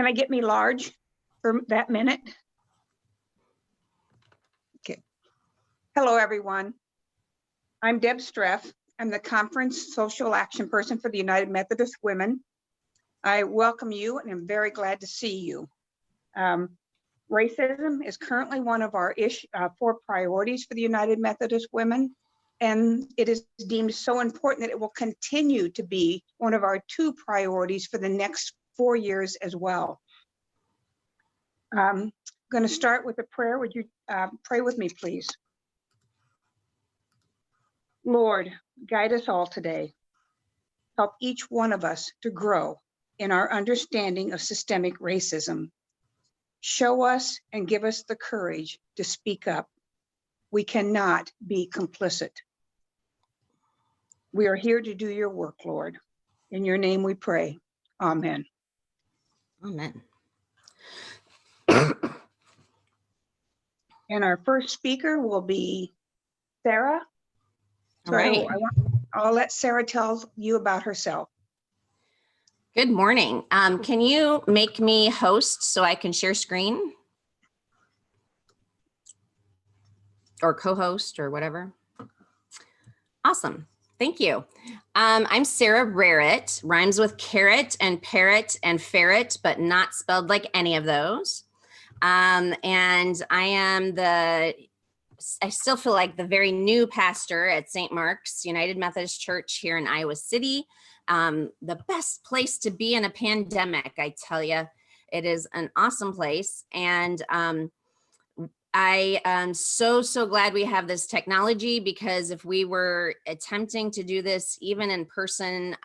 Can I get me large for that minute? Okay. Hello, everyone. I'm Deb Streff. I'm the Conference Social Action Person for the United Methodist Women. I welcome you and I'm very glad to see you. Racism is currently one of our 4 priorities for the United Methodist Women, and it is deemed so important that it will continue to be one of our 2 priorities for the next 4 years as well. I'm going to start with a prayer. Would you pray with me, please? Lord, guide us all today. Help each one of us to grow in our understanding of systemic racism. Show us and give us the courage to speak up. We cannot be complicit. We are here to do your work, Lord. In your name we pray. Amen. Amen. And our first speaker will be Sarah. All right. I'll let Sarah tell you about herself. Good morning. Can you make me host so I can share screen? Or co-host or whatever. Awesome. Thank you. I'm Sarah Rarrett, rhymes with carrot and parrot and ferret, but not spelled like any of those. And I am I still feel like the very new pastor at St. Mark's United Methodist Church here in Iowa City. The best place to be in a pandemic, I tell you. It is an awesome place. And I am so glad we have this technology, because if we were attempting to do this even in person,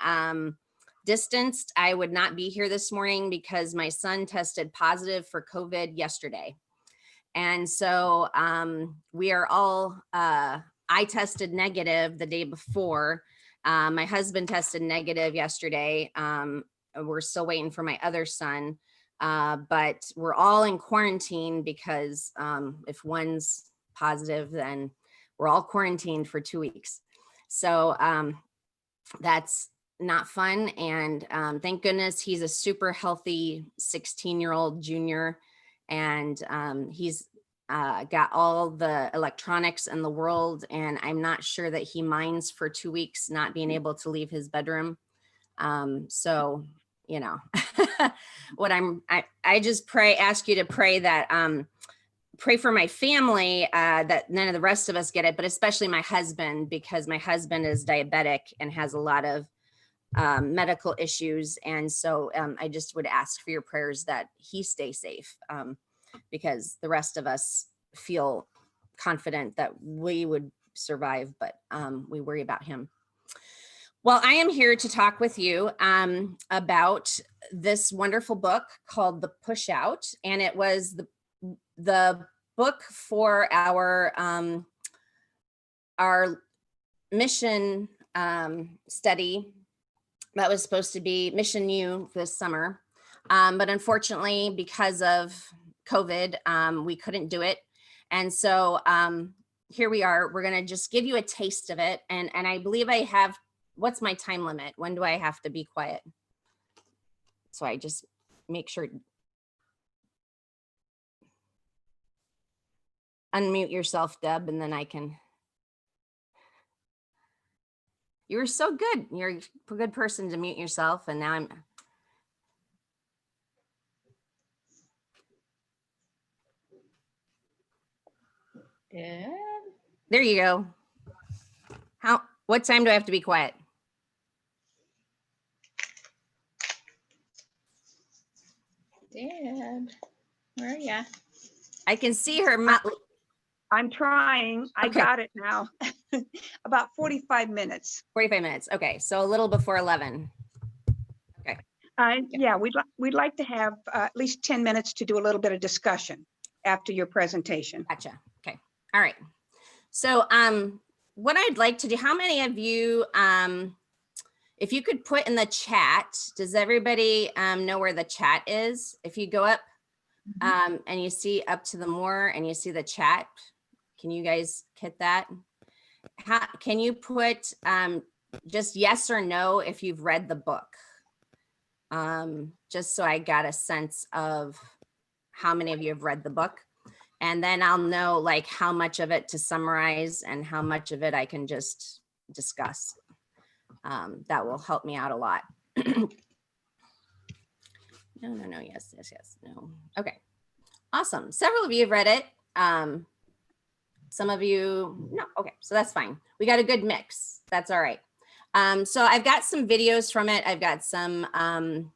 distanced, I would not be here this morning because my son tested positive for COVID yesterday. And so we are all, I tested negative the day before. My husband tested negative yesterday. We're still waiting for my other son. But we're all in quarantine because if one's positive, then we're all quarantined for 2 weeks. So that's not fun. And thank goodness he's a super healthy 16-year-old junior. And he's got all the electronics in the world. And I'm not sure that he minds for 2 weeks not being able to leave his bedroom. So you know, what I just ask you to pray that, pray for my family, that none of the rest of us get it, but especially my husband, because my husband is diabetic and has a lot of medical issues. And so I just would ask for your prayers that he stay safe, because the rest of us feel confident that we would survive, but we worry about him. Well, I am here to talk with you about this wonderful book called The Pushout, and it was the book for our mission study that was supposed to be Mission U this summer, but unfortunately, because of COVID, we couldn't do it, and so here we are. We're going to just give you a taste of it, and I believe I have. What's my time limit? When do I have to be quiet? So I just make sure. Unmute yourself, Deb, and then I can. You were so good. You're a good person to mute yourself. And now I'm. Yeah. There you go. What time do I have to be quiet? Dad, where are ya? I can see her. I'm trying. I Okay. got it now. About 45 minutes. 45 minutes. Okay, so a little before 11. Okay. Yeah, we'd like to have at least 10 minutes to do a little bit of discussion after your presentation. Gotcha. Okay. All right. So what I'd like to do, how many of you, if you could put in the chat, does everybody know where the chat is? If you go up and you see up to the more and you see the chat, can you guys hit that? Can you put just yes or no if you've read the book? just so I got a sense of how many of you have read the book. And then I'll know like how much of it to summarize and how much of it I can just discuss. That will help me out a lot. No, yes, no. Okay, awesome. Several of you have read it. Some of you, no, okay, so that's fine. We got a good mix, that's all right. So I've got some videos from it. I've got some, and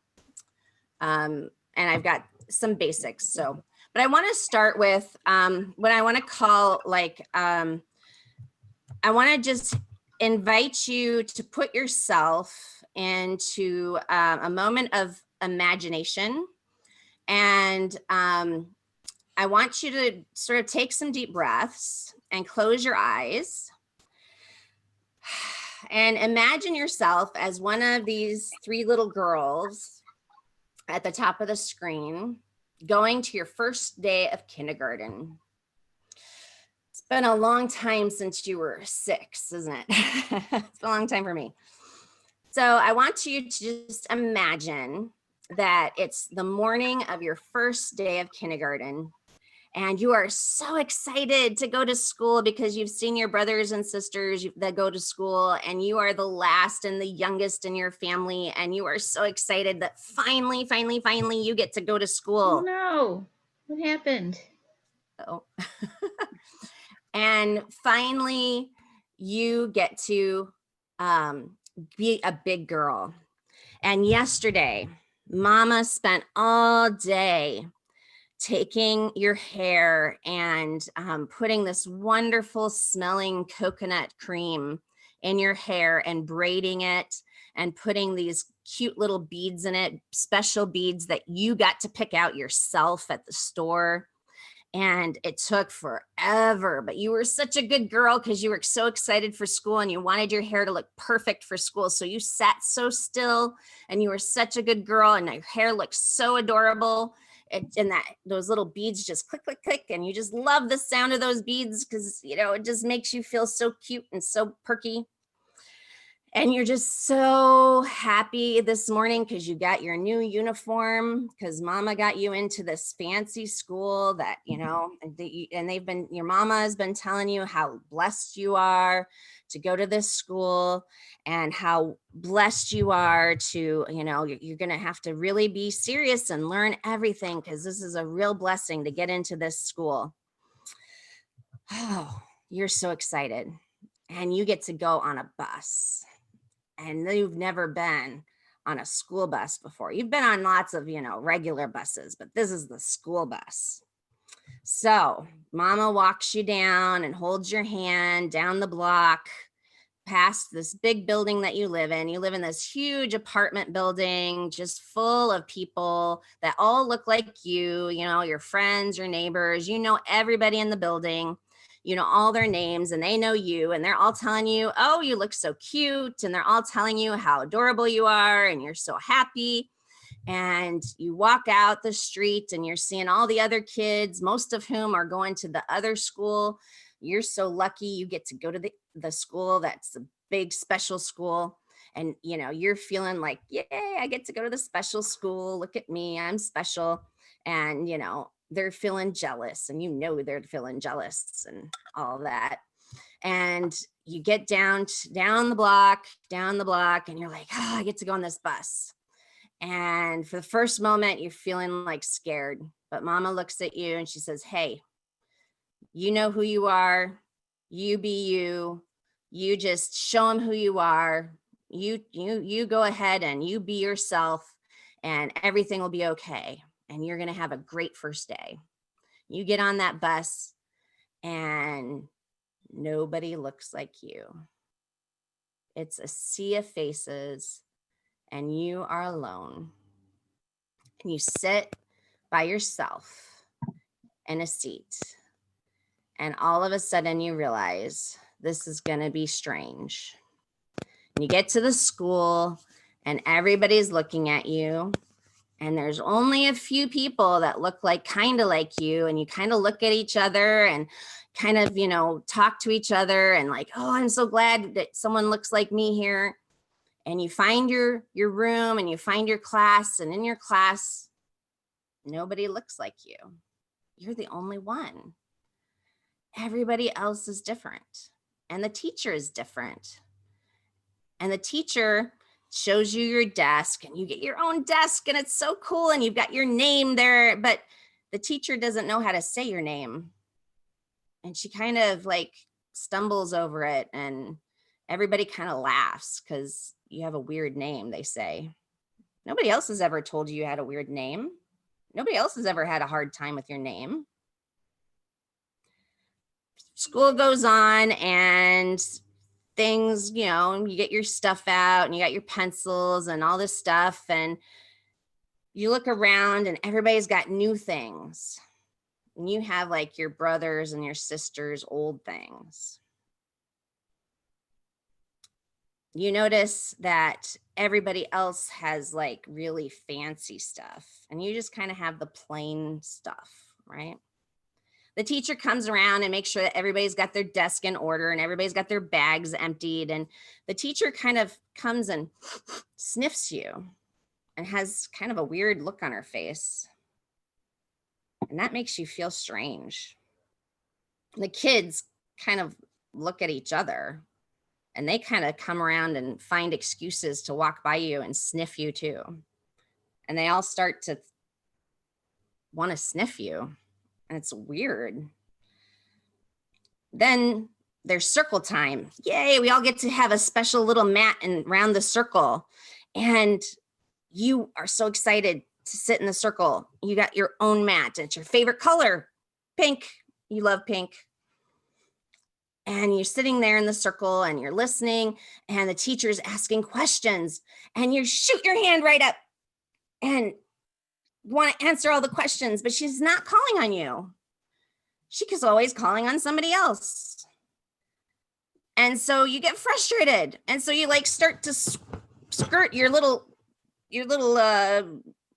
I've got some basics. So, but I want to start with what I want to call like, I want to just invite you to put yourself into a moment of imagination. And I want you to sort of take some deep breaths and close your eyes. And imagine yourself as one of these 3 little girls at the top of the screen going to your first day of kindergarten. It's been a long time since you were 6, isn't it? It's been a long time for me. So I want you to just imagine that it's the morning of your first day of kindergarten. And you are so excited to go to school because you've seen your brothers and sisters that go to school, and you are the last and the youngest in your family. And you are so excited that finally, you get to go to Oh school. no, what happened? Oh. And finally, you get to be a big girl. And yesterday, Mama spent all day taking your hair and putting this wonderful smelling coconut cream in your hair and braiding it and putting these cute little beads in it, special beads that you got to pick out yourself at the store. And it took forever, but you were such a good girl because you were so excited for school and you wanted your hair to look perfect for school. So you sat so still and you were such a good girl and your hair looked so adorable. And that those little beads just click, click, click. And you just love the sound of those beads because, you know, it just makes you feel so cute and so perky. And you're just so happy this morning because you got your new uniform because Mama got you into this fancy school that, you know, and your mama has been telling you how blessed you are to go to this school and how blessed you are to, you know, you're going to have to really be serious and learn everything because this is a real blessing to get into this school. Oh, you're so excited. And you get to go on a bus. And you've never been on a school bus before. You've been on lots of, you know, regular buses, but this is the school bus. So Mama walks you down and holds your hand down the block past this big building that you live in. You live in this huge apartment building, just full of people that all look like you know, your friends, your neighbors, you know, everybody in the building. You know all their names and they know you and they're all telling you, oh, you look so cute. And they're all telling you how adorable you are and you're so happy. And you walk out the street and you're seeing all the other kids, most of whom are going to the other school. You're so lucky you get to go to the school that's a big special school. And, you know, you're feeling like, yay, I get to go to the special school. Look at me, I'm special. And, you know, they're feeling jealous and you know they're feeling jealous and all that. And you get down the block and you're like, oh, I get to go on this bus. And for the first moment, you're feeling like scared. But Mama looks at you and she says, hey, you know who you are. You be you. You just show them who you are. You go ahead and you be yourself and everything will be okay. And you're going to have a great first day. You get on that bus and nobody looks like you. It's a sea of faces and you are alone. And you sit by yourself in a seat. And all of a sudden you realize this is going to be strange. And you get to the school and everybody's looking at you. And there's only a few people that look like kind of like you. And you kind of look at each other and kind of, you know, talk to each other and like, oh, I'm so glad that someone looks like me here. and you find your room and you find your class, and in your class, nobody looks like you. You're the only one. Everybody else is different, and the teacher is different. And the teacher shows you your desk, and you get your own desk, and it's so cool, and you've got your name there, but the teacher doesn't know how to say your name. And she kind of like stumbles over it, and everybody kind of laughs because you have a weird name, they say. Nobody else has ever told you had a weird name. Nobody else has ever had a hard time with your name. School goes on, and things, you get your stuff out, and you got your pencils and all this stuff, and you look around, and everybody's got new things. And you have like your brothers and your sisters' old things. You notice that everybody else has like really fancy stuff, and you just kind of have the plain stuff, right? The teacher comes around and makes sure that everybody's got their desk in order and everybody's got their bags emptied. And the teacher kind of comes and sniffs you and has kind of a weird look on her face. And that makes you feel strange. The kids kind of look at each other, and they kind of come around and find excuses to walk by you and sniff you too. And they all start to want to sniff you. And it's weird. Then there's circle time. Yay, we all get to have a special little mat and around the circle. And you are so excited to sit in the circle. You got your own mat. It's your favorite color, pink. You love pink. And you're sitting there in the circle and you're listening, and the teacher's asking questions, and you shoot your hand right up and want to answer all the questions, but she's not calling on you. She's always calling on somebody else. And so you get frustrated. And so you like start to skirt your little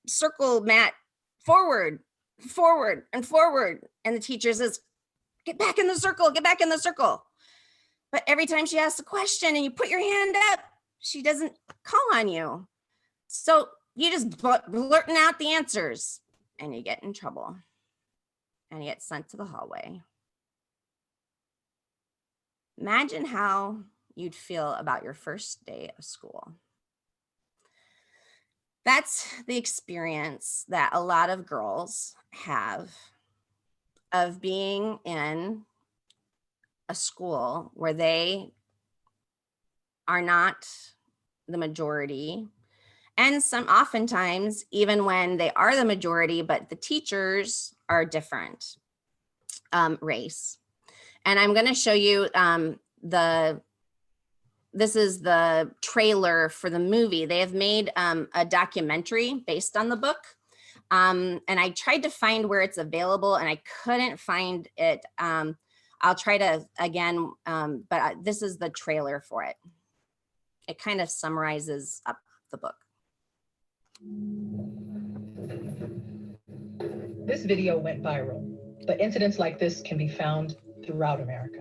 circle mat forward. And the teacher says, get back in the circle, get back in the circle. But every time she asks a question and you put your hand up, she doesn't call on you. So you just blurting out the answers, and you get in trouble, and you get sent to the hallway. Imagine how you'd feel about your first day of school. That's the experience that a lot of girls have of being in a school where they are not the majority. And some oftentimes, even when they are the majority, but the teachers are different race. And I'm going to show you this is the trailer for the movie. They have made a documentary based on the book. And I tried to find where it's available, and I couldn't find it. I'll try to again, but this is the trailer for it. It kind of summarizes up the book. This video went viral, but incidents like this can be found throughout America.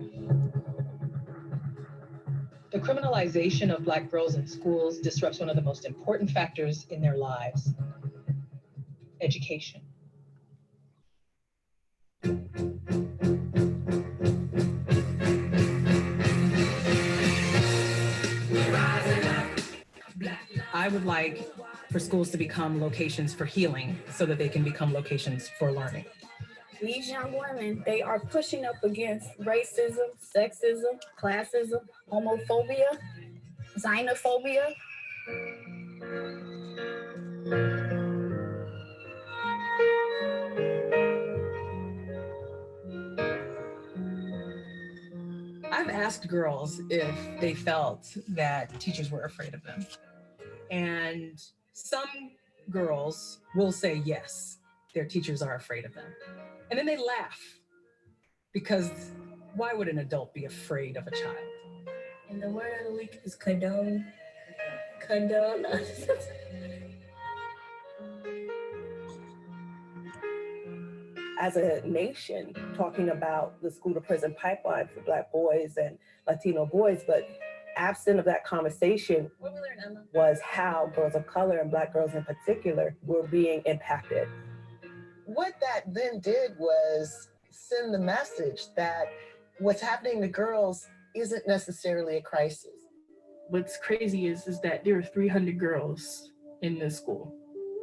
The criminalization of Black girls in schools disrupts one of the most important factors in their lives: education. I would like for schools to become locations for healing so that they can become locations for learning. These young women, they are pushing up against racism, sexism, classism, homophobia, xenophobia. I've asked girls if they felt that teachers were afraid of them. And some girls will say yes, their teachers are afraid of them. And then they laugh, because why would an adult be afraid of a child? And the word of the week is condone. Condone. As a nation, talking about the school to prison pipeline for Black boys and Latino boys, but Absent of that conversation was how girls of color and Black girls in particular were being impacted. What that then did was send the message that what's happening to girls isn't necessarily a crisis. What's crazy is that there are 300 girls in this school.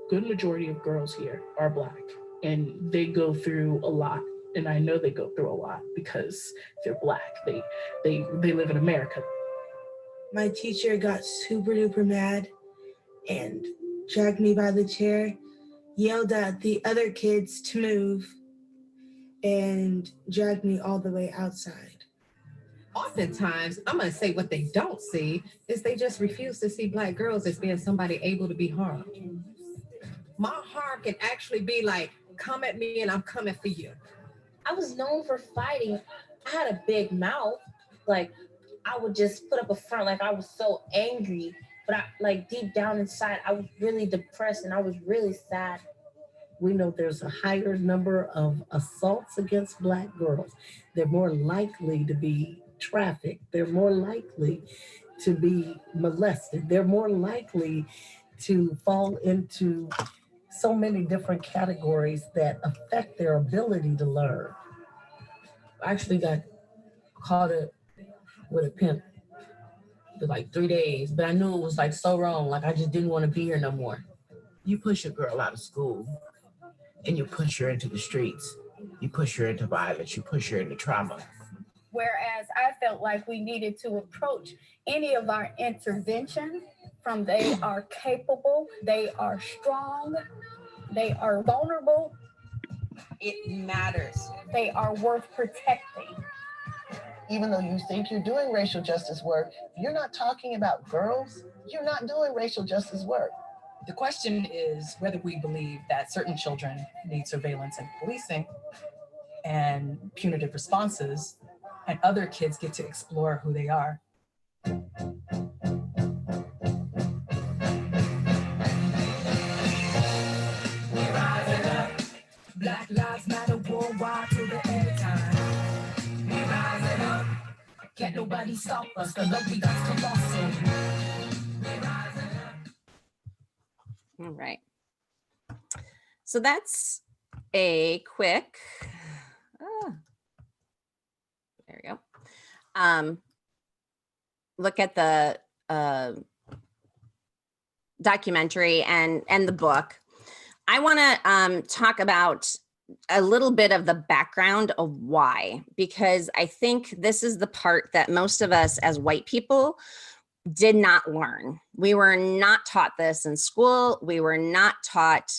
Good majority of girls here are Black, and they go through a lot. And I know they go through a lot because they're Black. They live in America. My teacher got super duper mad and dragged me by the chair, yelled at the other kids to move, and dragged me all the way outside. Oftentimes, I'm going to say what they don't see is they just refuse to see Black girls as being somebody able to be harmed. My harm can actually be like, come at me and I'm coming for you. I was known for fighting. I had a big mouth. Like, I would just put up a front like I was so angry. But I, like, deep down inside, I was really depressed and I was really sad. We know there's a higher number of assaults against Black girls. They're more likely to be trafficked. They're more likely to be molested. They're more likely to fall into so many different categories that affect their ability to learn. I actually got caught up with a pimp for like 3 days, but I knew it was like so wrong. Like I just didn't want to be here no more. You push a girl out of school and you push her into the streets. You push her into violence. You push her into trauma. Whereas I felt like we needed to approach any of our intervention from they are capable, they are strong, they are vulnerable. It matters. They are worth protecting. Even though you think you're doing racial justice work, you're not talking about girls. You're not doing racial justice work. The question is whether we believe that certain children need surveillance and policing and punitive responses, and other kids get to explore who they are. Black lives matter worldwide till the end of time. We rising up. Can't nobody stop us. The love we got's colossal. We rising up. All right. So that's a quick, there we go. Look at the documentary and the book. I want to talk about a little bit of the background of why, because I think this is the part that most of us as white people did not learn. We were not taught this in school. We were not taught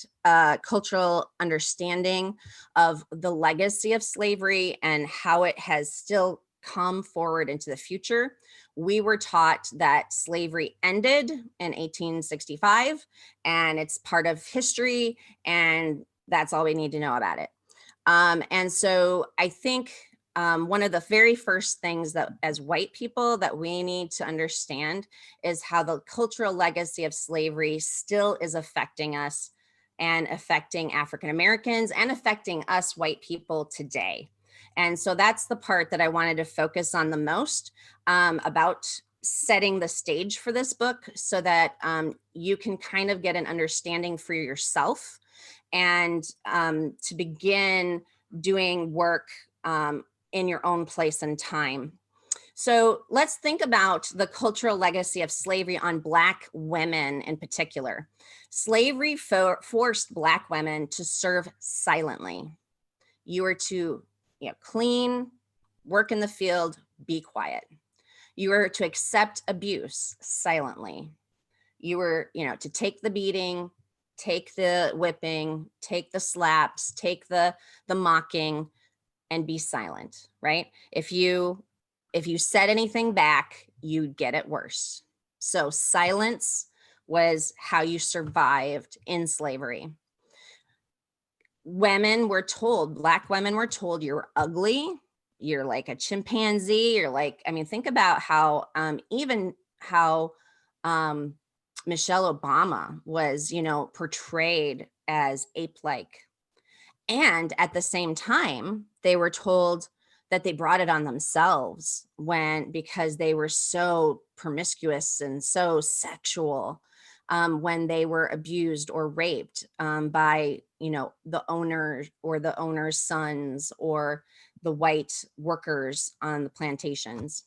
cultural understanding of the legacy of slavery and how it has still come forward into the future. We were taught that slavery ended in 1865 and it's part of history and that's all we need to know about it. And so I think one of the very first things that as white people that we need to understand is how the cultural legacy of slavery still is affecting us and affecting African Americans and affecting us white people today. And so that's the part that I wanted to focus on the most about setting the stage for this book so that you can kind of get an understanding for yourself and to begin doing work in your own place and time. So let's think about the cultural legacy of slavery on Black women in particular. Slavery forced Black women to serve silently. You were to clean, work in the field, be quiet. You were to accept abuse silently. You were, to take the beating, take the whipping, take the slaps, take the mocking, and be silent, right? If you said anything back, you'd get it worse. So silence was how you survived in slavery. Women were told, Black women were told you're ugly, you're like a chimpanzee, you're like, think about how, even how Michelle Obama was, portrayed as ape-like. And at the same time, they were told that they brought it on themselves because they were so promiscuous and so sexual when they were abused or raped by, the owner or the owner's sons or the white workers on the plantations.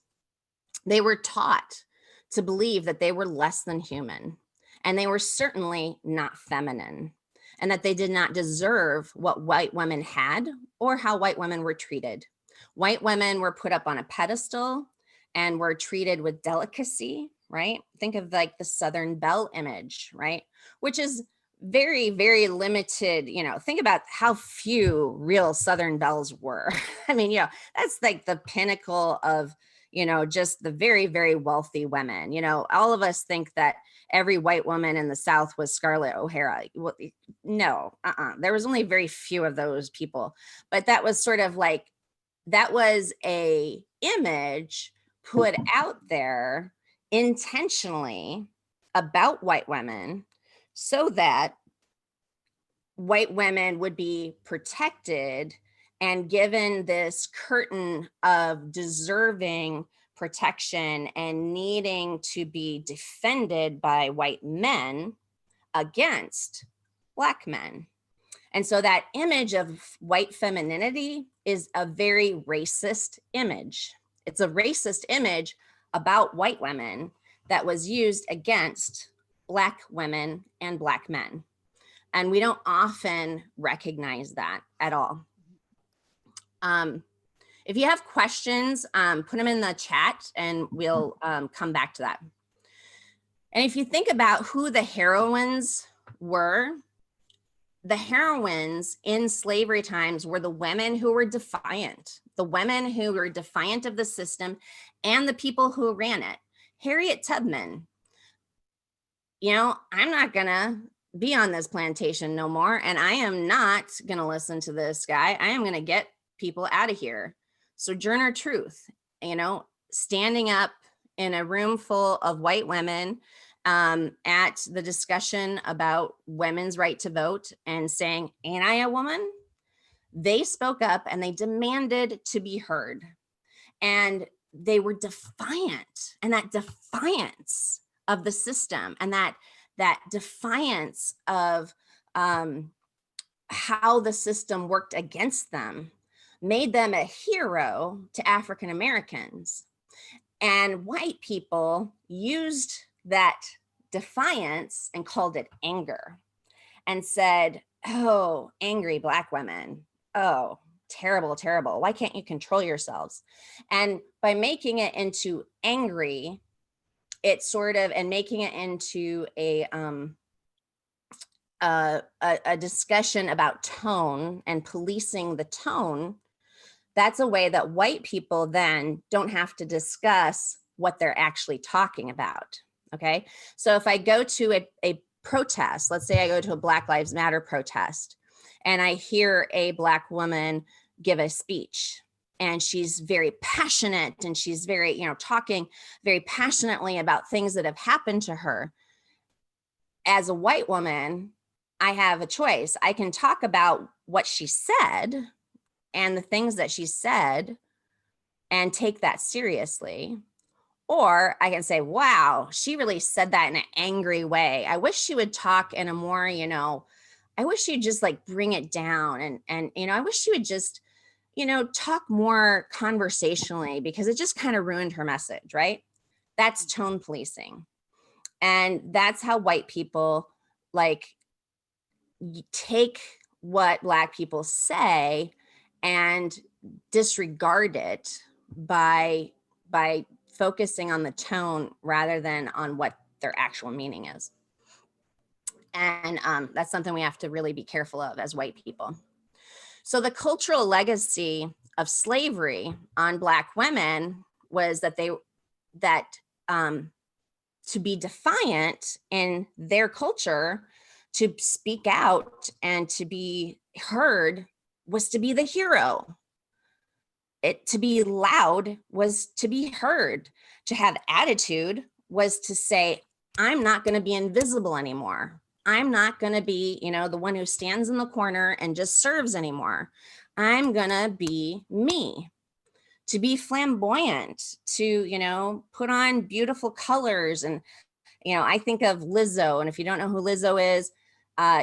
They were taught to believe that they were less than human, and they were certainly not feminine, and that they did not deserve what white women had or how white women were treated. White women were put up on a pedestal and were treated with delicacy, right? Think of like the Southern Belle image, right? Which is very, very limited. Think about how few real Southern belles were. I mean, that's like the pinnacle of, just the very, very wealthy women. All of us think that every white woman in the South was Scarlett O'Hara. Well, no, there was only very few of those people. But that was sort of like, that was a image put out there intentionally about white women so that white women would be protected and given this curtain of deserving protection and needing to be defended by white men against Black men. And so that image of white femininity is a very racist image. It's a racist image about white women that was used against Black women and Black men. And we don't often recognize that at all. If you have questions, put them in the chat and we'll come back to that. And if you think about who the heroines were, the heroines in slavery times were the women who were defiant, the women who were defiant of the system and the people who ran it. Harriet Tubman, I'm not gonna be on this plantation no more, and I am not gonna listen to this guy. I am gonna get people out of here. Sojourner Truth, standing up in a room full of white women at the discussion about women's right to vote and saying, "Ain't I a woman?" They spoke up and they demanded to be heard. And they were defiant. And that defiance of the system and that defiance of how the system worked against them made them a hero to African Americans. And white people used that defiance and called it anger and said, "Oh, angry Black women. Oh, terrible, terrible. Why can't you control yourselves?" And by making it into angry, and making it into a discussion about tone and policing the tone, that's a way that white people then don't have to discuss what they're actually talking about. Okay, so if I go to a protest, let's say I go to a Black Lives Matter protest, and I hear a Black woman give a speech, and she's very passionate, and she's very, talking very passionately about things that have happened to her. As a white woman, I have a choice. I can talk about what she said and the things that she said and take that seriously. Or I can say, wow, she really said that in an angry way. I wish she would talk in a more, I wish she'd just like bring it down. And I wish she would just, talk more conversationally, because it just kind of ruined her message, right? That's tone policing. And that's how white people take what Black people say and disregard it by focusing on the tone rather than on what their actual meaning is. And that's something we have to really be careful of as white people. So the cultural legacy of slavery on Black women was that to be defiant in their culture, to speak out and to be heard was to be the hero. To be loud was to be heard. To have attitude was to say, I'm not going to be invisible anymore. I'm not going to be, the one who stands in the corner and just serves anymore. I'm going to be me. to be flamboyant, to, you know, put on beautiful colors. And, you know, I think of Lizzo, and if you don't know who Lizzo is,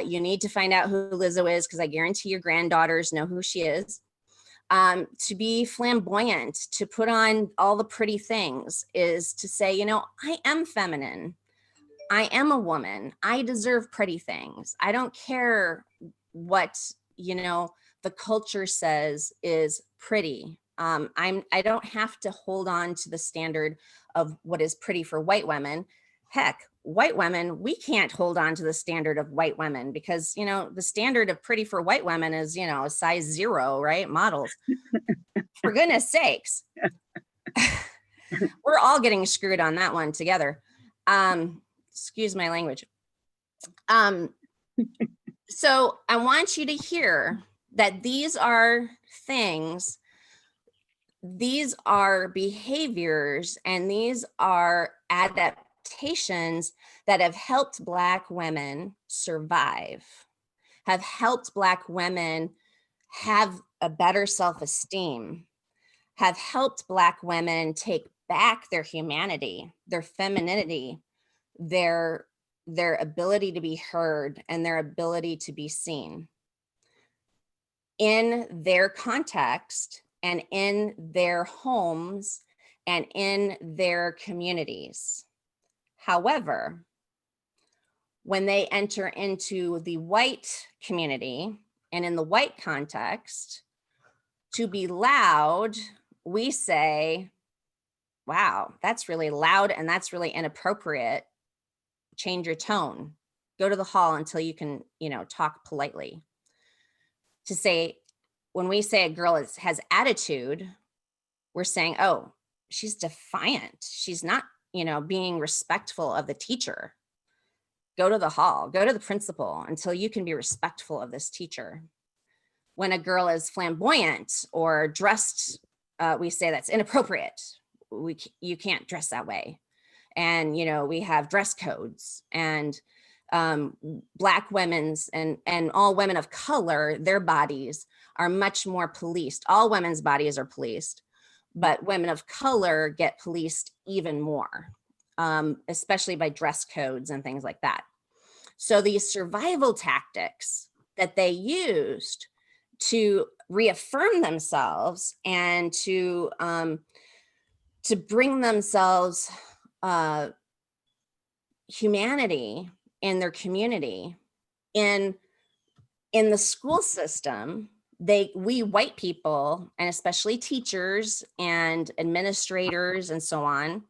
you need to find out who Lizzo is, because I guarantee your granddaughters know who she is. To be flamboyant, to put on all the pretty things, is to say, you know, I am feminine. I am a woman. I deserve pretty things. I don't care what, you know, the culture says is pretty. I don't have to hold on to the standard of what is pretty for white women. Heck, white women, we can't hold on to the standard of white women, because, you know, the standard of pretty for white women is, you know, a size 0, right? Models. For goodness sakes. We're all getting screwed on that one together. Excuse my language. So I want you to hear that these are things, these are behaviors, and these are adaptations that have helped Black women survive, have helped Black women have a better self-esteem, have helped Black women take back their humanity, their femininity, their ability to be heard, and their ability to be seen in their context and in their homes and in their communities. However, when they enter into the white community and in the white context, to be loud, we say, wow, that's really loud and that's really inappropriate. Change your tone. Go to the hall until you can, you know, talk politely. To say, when we say a girl has attitude, we're saying, oh, she's defiant. She's not, you know, being respectful of the teacher. Go to the hall, go to the principal until you can be respectful of this teacher. When a girl is flamboyant or dressed, we say that's inappropriate. You can't dress that way. And, you know, we have dress codes, and Black women's and all women of color, their bodies are much more policed. All women's bodies are policed, but women of color get policed even more, especially by dress codes and things like that. So these survival tactics that they used to reaffirm themselves and to bring themselves humanity in their community, in the school system, we white people, and especially teachers and administrators and so on,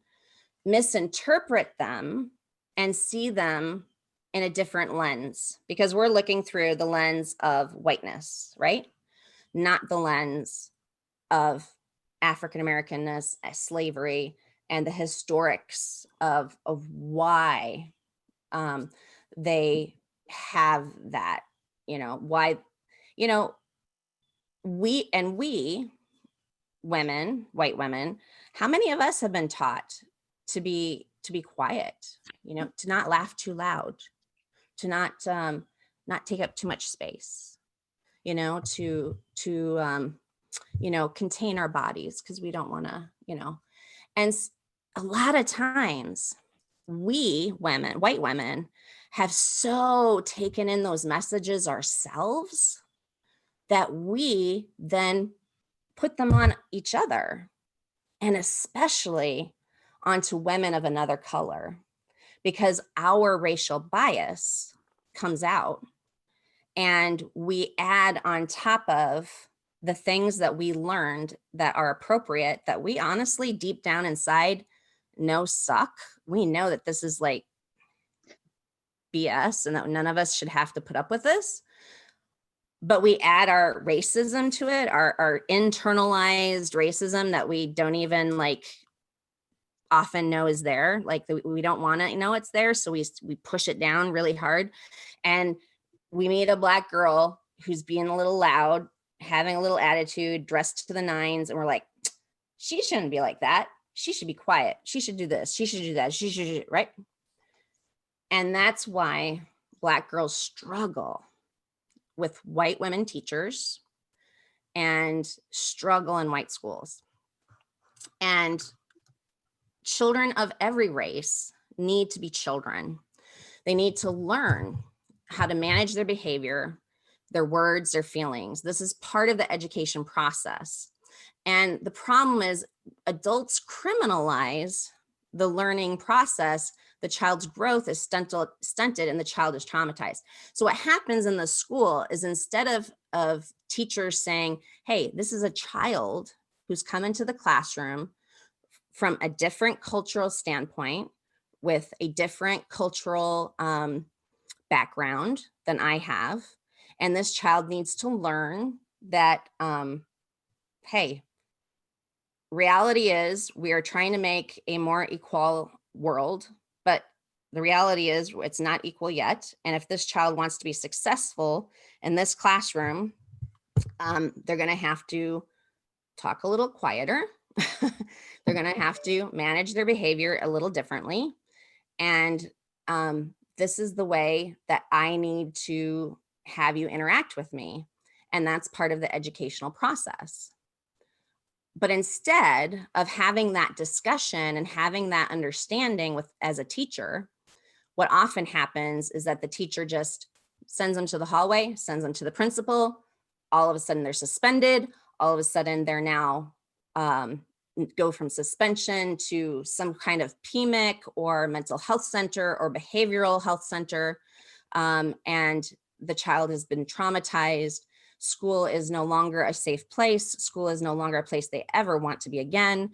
misinterpret them and see them in a different lens, because we're looking through the lens of whiteness, right? Not the lens of African-Americanness, slavery, and the historics of why they have that, you know, why, you know, we women, white women, how many of us have been taught to be quiet, you know, to not laugh too loud, to not take up too much space, you know, to you know, contain our bodies because we don't want to, you know. And a lot of times we women, white women, have so taken in those messages ourselves that we then put them on each other, and especially onto women of another color, because our racial bias comes out, and we add on top of the things that we learned that are appropriate, that we honestly deep down inside know suck. We know that this is like BS and that none of us should have to put up with this. But we add our racism to it, our internalized racism that we don't even like often know is there. Like we don't want to know it's there. So we push it down really hard. And we meet a Black girl who's being a little loud, having a little attitude, dressed to the nines. And we're like, she shouldn't be like that. She should be quiet. She should do this. She should do that. She should do, right? And that's why Black girls struggle with white women teachers and struggle in white schools. And children of every race need to be children. They need to learn how to manage their behavior, their words, their feelings. This is part of the education process. And the problem is adults criminalize the learning process. The child's growth is stunted and the child is traumatized. So what happens in the school is instead of teachers saying, hey, this is a child who's come into the classroom from a different cultural standpoint with a different cultural background than I have. And this child needs to learn that, hey, reality is we are trying to make a more equal world, but the reality is it's not equal yet. And if this child wants to be successful in this classroom, they're going to have to talk a little quieter. They're going to have to manage their behavior a little differently. And this is the way that I need to have you interact with me. And that's part of the educational process. But instead of having that discussion and having that understanding as a teacher, what often happens is that the teacher just sends them to the hallway, sends them to the principal. All of a sudden they're suspended. All of a sudden they're now go from suspension to some kind of PMIC or mental health center or behavioral health center. And the child has been traumatized. School is no longer a safe place. School is no longer a place they ever want to be again,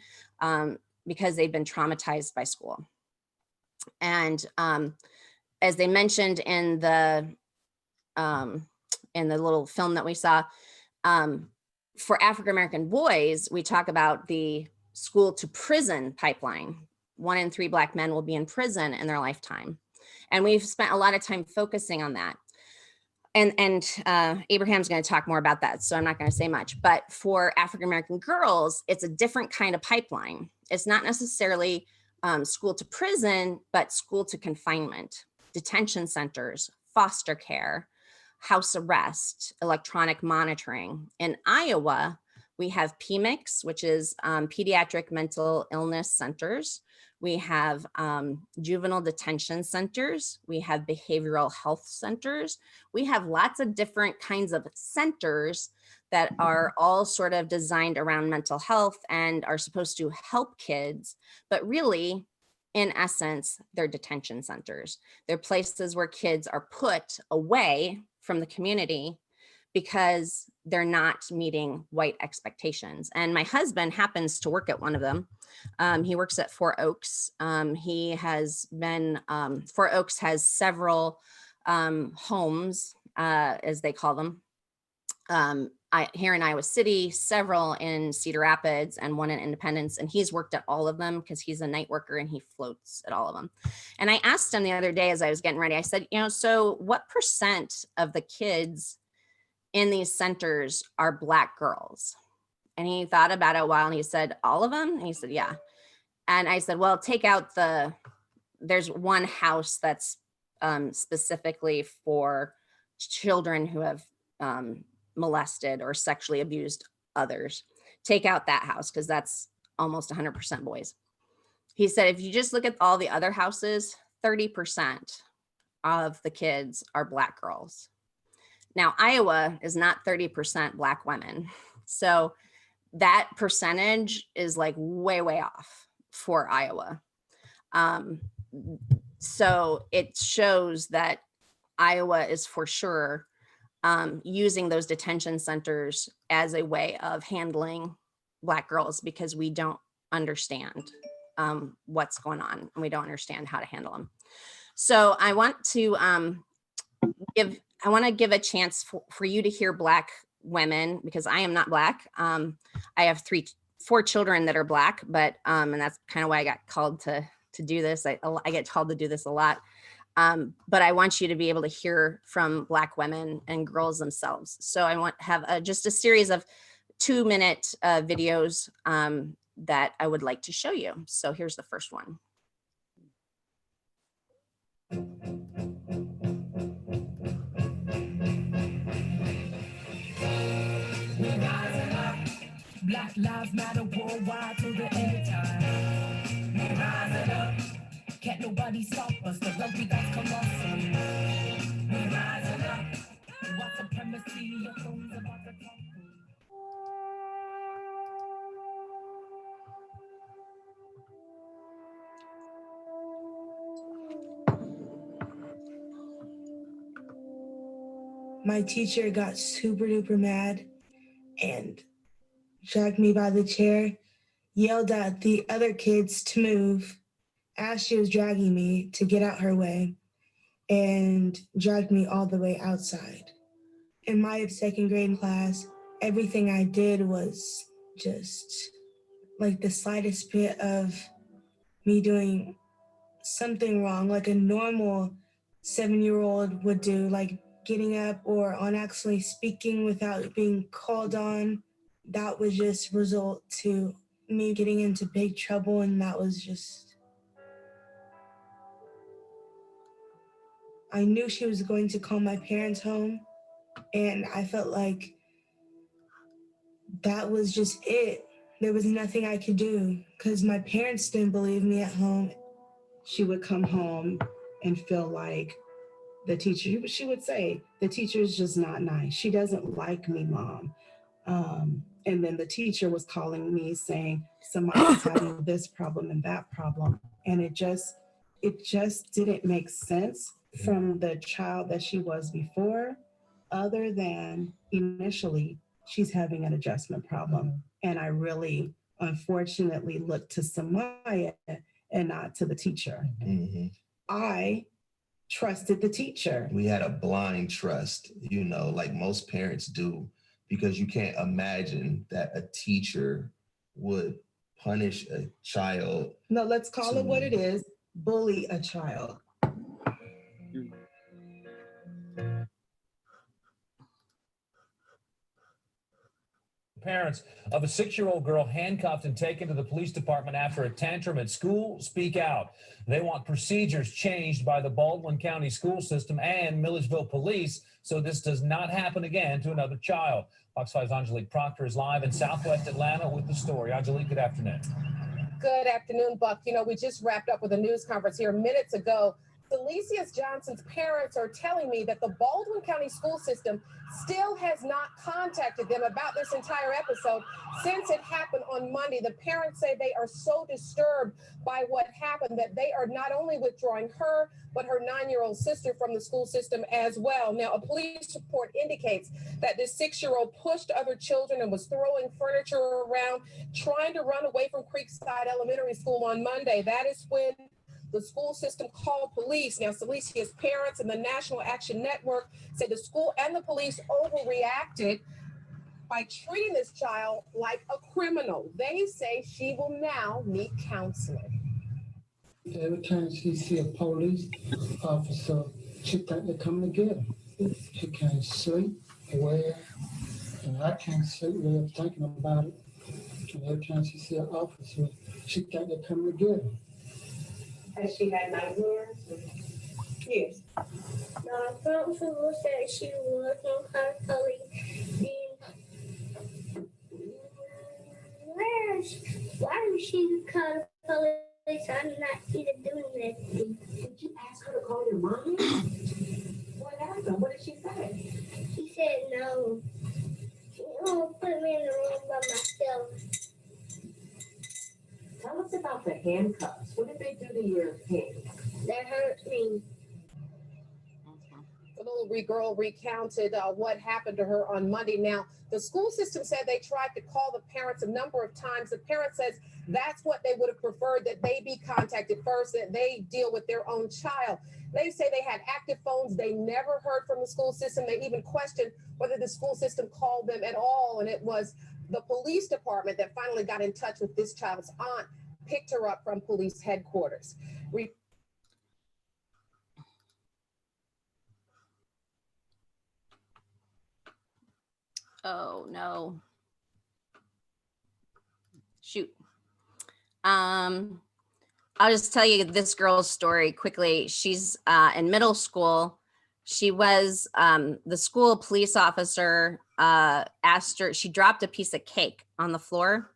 because they've been traumatized by school. And as they mentioned in the little film that we saw, for African-American boys, we talk about the school to prison pipeline. 1 in 3 Black men will be in prison in their lifetime. And we've spent a lot of time focusing on that. And Abraham's going to talk more about that, so I'm not going to say much. But for African-American girls, it's a different kind of pipeline. It's not necessarily school to prison, but school to confinement, detention centers, foster care, house arrest, electronic monitoring. In Iowa, we have PMICs, which is pediatric mental illness centers. We have juvenile detention centers. We have behavioral health centers. We have lots of different kinds of centers that are all sort of designed around mental health and are supposed to help kids, but really, in essence, they're detention centers. They're places where kids are put away from the community because they're not meeting white expectations. And my husband happens to work at one of them. He works at Four Oaks. He has been, Four Oaks has several homes, as they call them, here in Iowa City, several in Cedar Rapids, and one in Independence. And he's worked at all of them because he's a night worker and he floats at all of them. And I asked him the other day as I was getting ready, I said, so what % of the kids in these centers are Black girls? And he thought about it a while and he said, all of them? And he said, yeah. And I said, well, take out there's one house that's specifically for children who have molested or sexually abused others. Take out that house because that's almost 100% boys. He said, if you just look at all the other houses, 30% of the kids are Black girls. Now, Iowa is not 30% Black women. So that percentage is like way, way off for Iowa. So it shows that Iowa is for sure using those detention centers as a way of handling Black girls because we don't understand what's going on and we don't understand how to handle them. So I want to give a chance for you to hear Black women because I am not Black. I have 4 children that are Black, but and that's kind of why I got called to do this. I get called to do this a lot. But I want you to be able to hear from Black women and girls themselves. So I want to have just a series of 2-minute videos that I would like to show you. So here's the first one. Black lives matter worldwide till the end of time. We rising up. Can't nobody stop us. The love we got colossal. We rising up. White supremacy, your throne's about to topple. My teacher got super duper mad and dragged me by the chair, yelled at the other kids to move as she was dragging me to get out her way, and dragged me all the way outside. In my second grade class, everything I did was just like the slightest bit of me doing something wrong, like a normal 7-year-old would do, like getting up or on accidentally speaking without being called on. That would just result to me getting into big trouble, and that was just, I knew she was going to call my parents home, and I felt like that was just it. There was nothing I could do because my parents didn't believe me at home. She would come home and feel like the teacher, she would say, the teacher is just not nice. She doesn't like me, Mom. And then the teacher was calling me saying somebody's having this problem and that problem. And it just didn't make sense from the child that she was before, other than initially she's having an adjustment problem. And I really, unfortunately, looked to Samaya and not to the teacher. Mm-hmm. I trusted the teacher. We had a blind trust, you know, like most parents do, because you can't imagine that a teacher would punish a child. No, let's call it what it is, bully a child. Parents of a 6-year-old girl handcuffed and taken to the police department after a tantrum at school speak out. They want procedures changed by the Baldwin County school system and Milledgeville police so this does not happen again to another child. Fox 5's Angelique Proctor is live in Southwest Atlanta with the story. Angelique, good afternoon. Good afternoon, Buck. You know, we just wrapped up with a news conference here minutes ago. Delicious Johnson's parents are telling me that the Baldwin County school system still has not contacted them about this entire episode since it happened on Monday. The parents say they are so disturbed by what happened that they are not only withdrawing her, but her 9-year-old sister from the school system as well. Now, a police report indicates that this 6-year-old pushed other children and was throwing furniture around, trying to run away from Creekside Elementary School on Monday. That is when the school system called police. Now, Celicia's parents and the National Action Network say the school and the police overreacted by treating this child like a criminal. They say she will now need counseling. Every time she see a police officer, she think they're coming to get her. She can't sleep well, and I can't sleep without thinking about it. And every time she see an officer, she think they're coming to get her. Has she had nightmares? Yes. The principal said she was on her police. Why would she call the police? I'm not even doing anything. Did you ask her to call your mom? What happened? What did she say? She said no. She won't put me in the room by myself. Tell us about the handcuffs. What did they do to your hands? They hurt me. The little girl recounted what happened to her on Monday. Now, the school system said they tried to call the parents a number of times. The parent says that's what they would have preferred, that they be contacted first, that they deal with their own child. They say they had active phones. They never heard from the school system. They even questioned whether the school system called them at all. And it was the police department that finally got in touch with this child's aunt, picked her up from police headquarters. Oh, no. Shoot. I'll just tell you this girl's story quickly. She's in middle school. She was, the school police officer asked her, she dropped a piece of cake on the floor,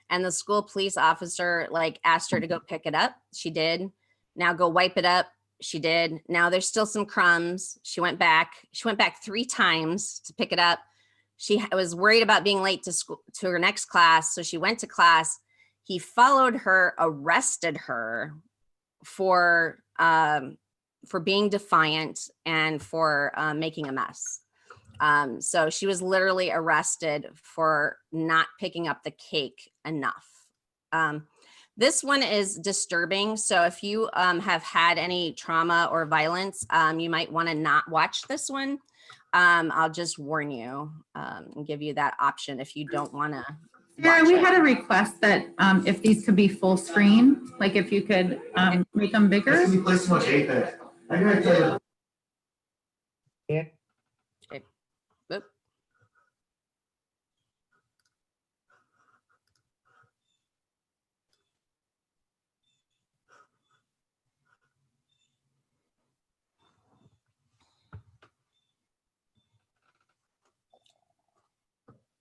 and the school police officer like asked her to go pick it up. She did. Now go wipe it up. She did. Now there's still some crumbs. She went back 3 times to pick it up. She was worried about being late to school, to her next class. So she went to class. He followed her, arrested her for being defiant and for making a mess. So she was literally arrested for not picking up the cake enough. This one is disturbing. So if you have had any trauma or violence, you might want to not watch this one. I'll just warn you and give you that option if you don't want to. Yeah, we had a request that if these could be full screen, like if you could make them bigger. Yeah.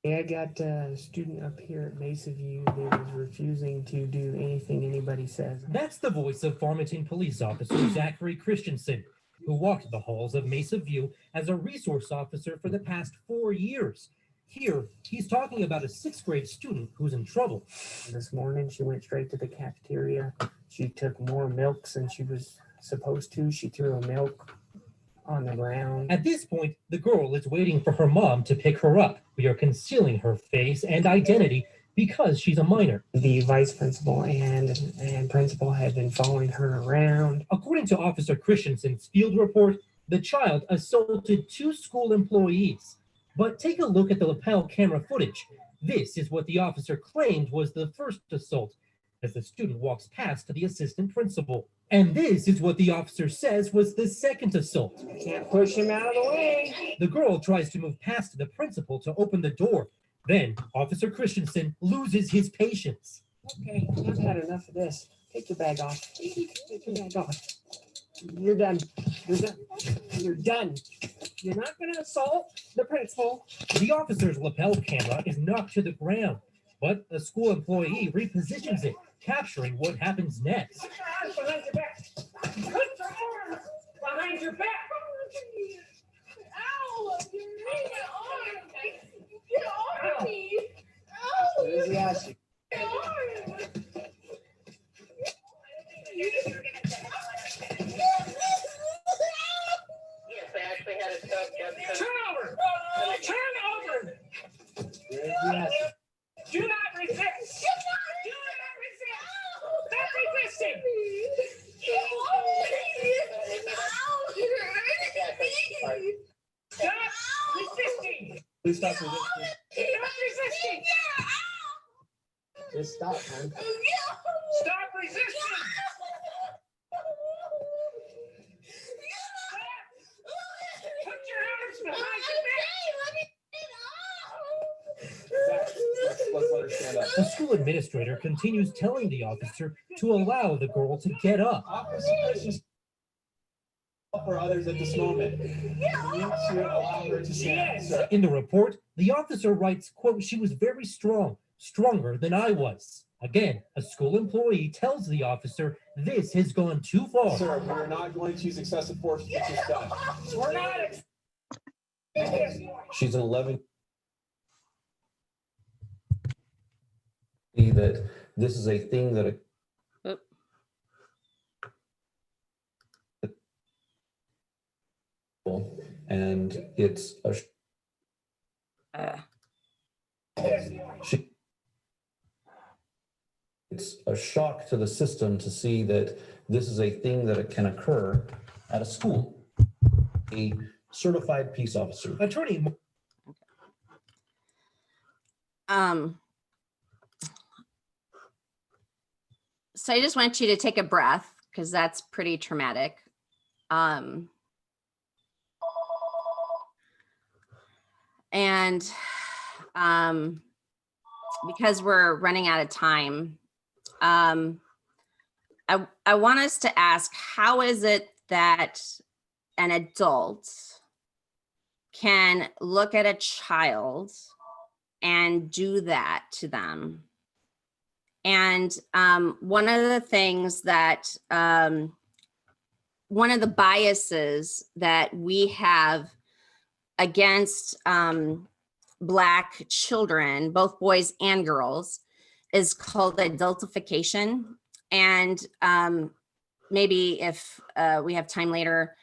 I got a student up here at Mesa View that is refusing to do anything anybody says. That's the voice of Farmington Police Officer Zachary Christensen, who walked the halls of Mesa View as a resource officer for the past 4 years. Here, he's talking about a 6th grade student who's in trouble. This morning, she went straight to the cafeteria. She took more milk than she was supposed to. She threw a milk on the ground. At this point, the girl is waiting for her mom to pick her up. We are concealing her face and identity because she's a minor. The vice principal and principal had been following her around. According to Officer Christensen's field report, the child assaulted 2 school employees. But take a look at the lapel camera footage. This is what the officer claimed was the first assault, as the student walks past to the assistant principal. And this is what the officer says was the second assault. Can't push him out of the way. The girl tries to move past the principal to open the door. Then Officer Christensen loses his patience. Okay, I've had enough of this. Take your bag off. Take your bag off. You're done. You're done. You're done. You're not going to assault the principal. The officer's lapel camera is knocked to the ground, but a school employee repositions it, capturing what happens next. Put your arms behind your back. Put your arms behind your back. Ow! Get off me! Ow! Easy as you. Get off! Yes, I actually had a tough. Turn over! Turn over! Yes. Do not resist! Do not resist! Stop resisting! Stop resisting! Please stop resisting. Stop resisting! Just stop, man. Stop resisting! Put your arms behind Let's let her stand up. The school administrator continues telling the officer to allow the girl to get up. For others at this moment. You need to allow her to stand. Sir. In the report, the officer writes, quote, "She was very strong, stronger than I was." Again, a school employee tells the officer this has gone too far. Sir, we're not going to use excessive force to get this done. We're not. She's an 11. That this is a thing that and it's a it's a shock to the system to see that this is a thing that can occur at a school. A certified peace officer. Attorney. So I just want you to take a breath because that's pretty traumatic. And because we're running out of time, I want us to ask, how is it that an adult can look at a child and do that to them. And one of the things that, one of the biases that we have against Black children, both boys and girls, is called adultification. And maybe if we have time later,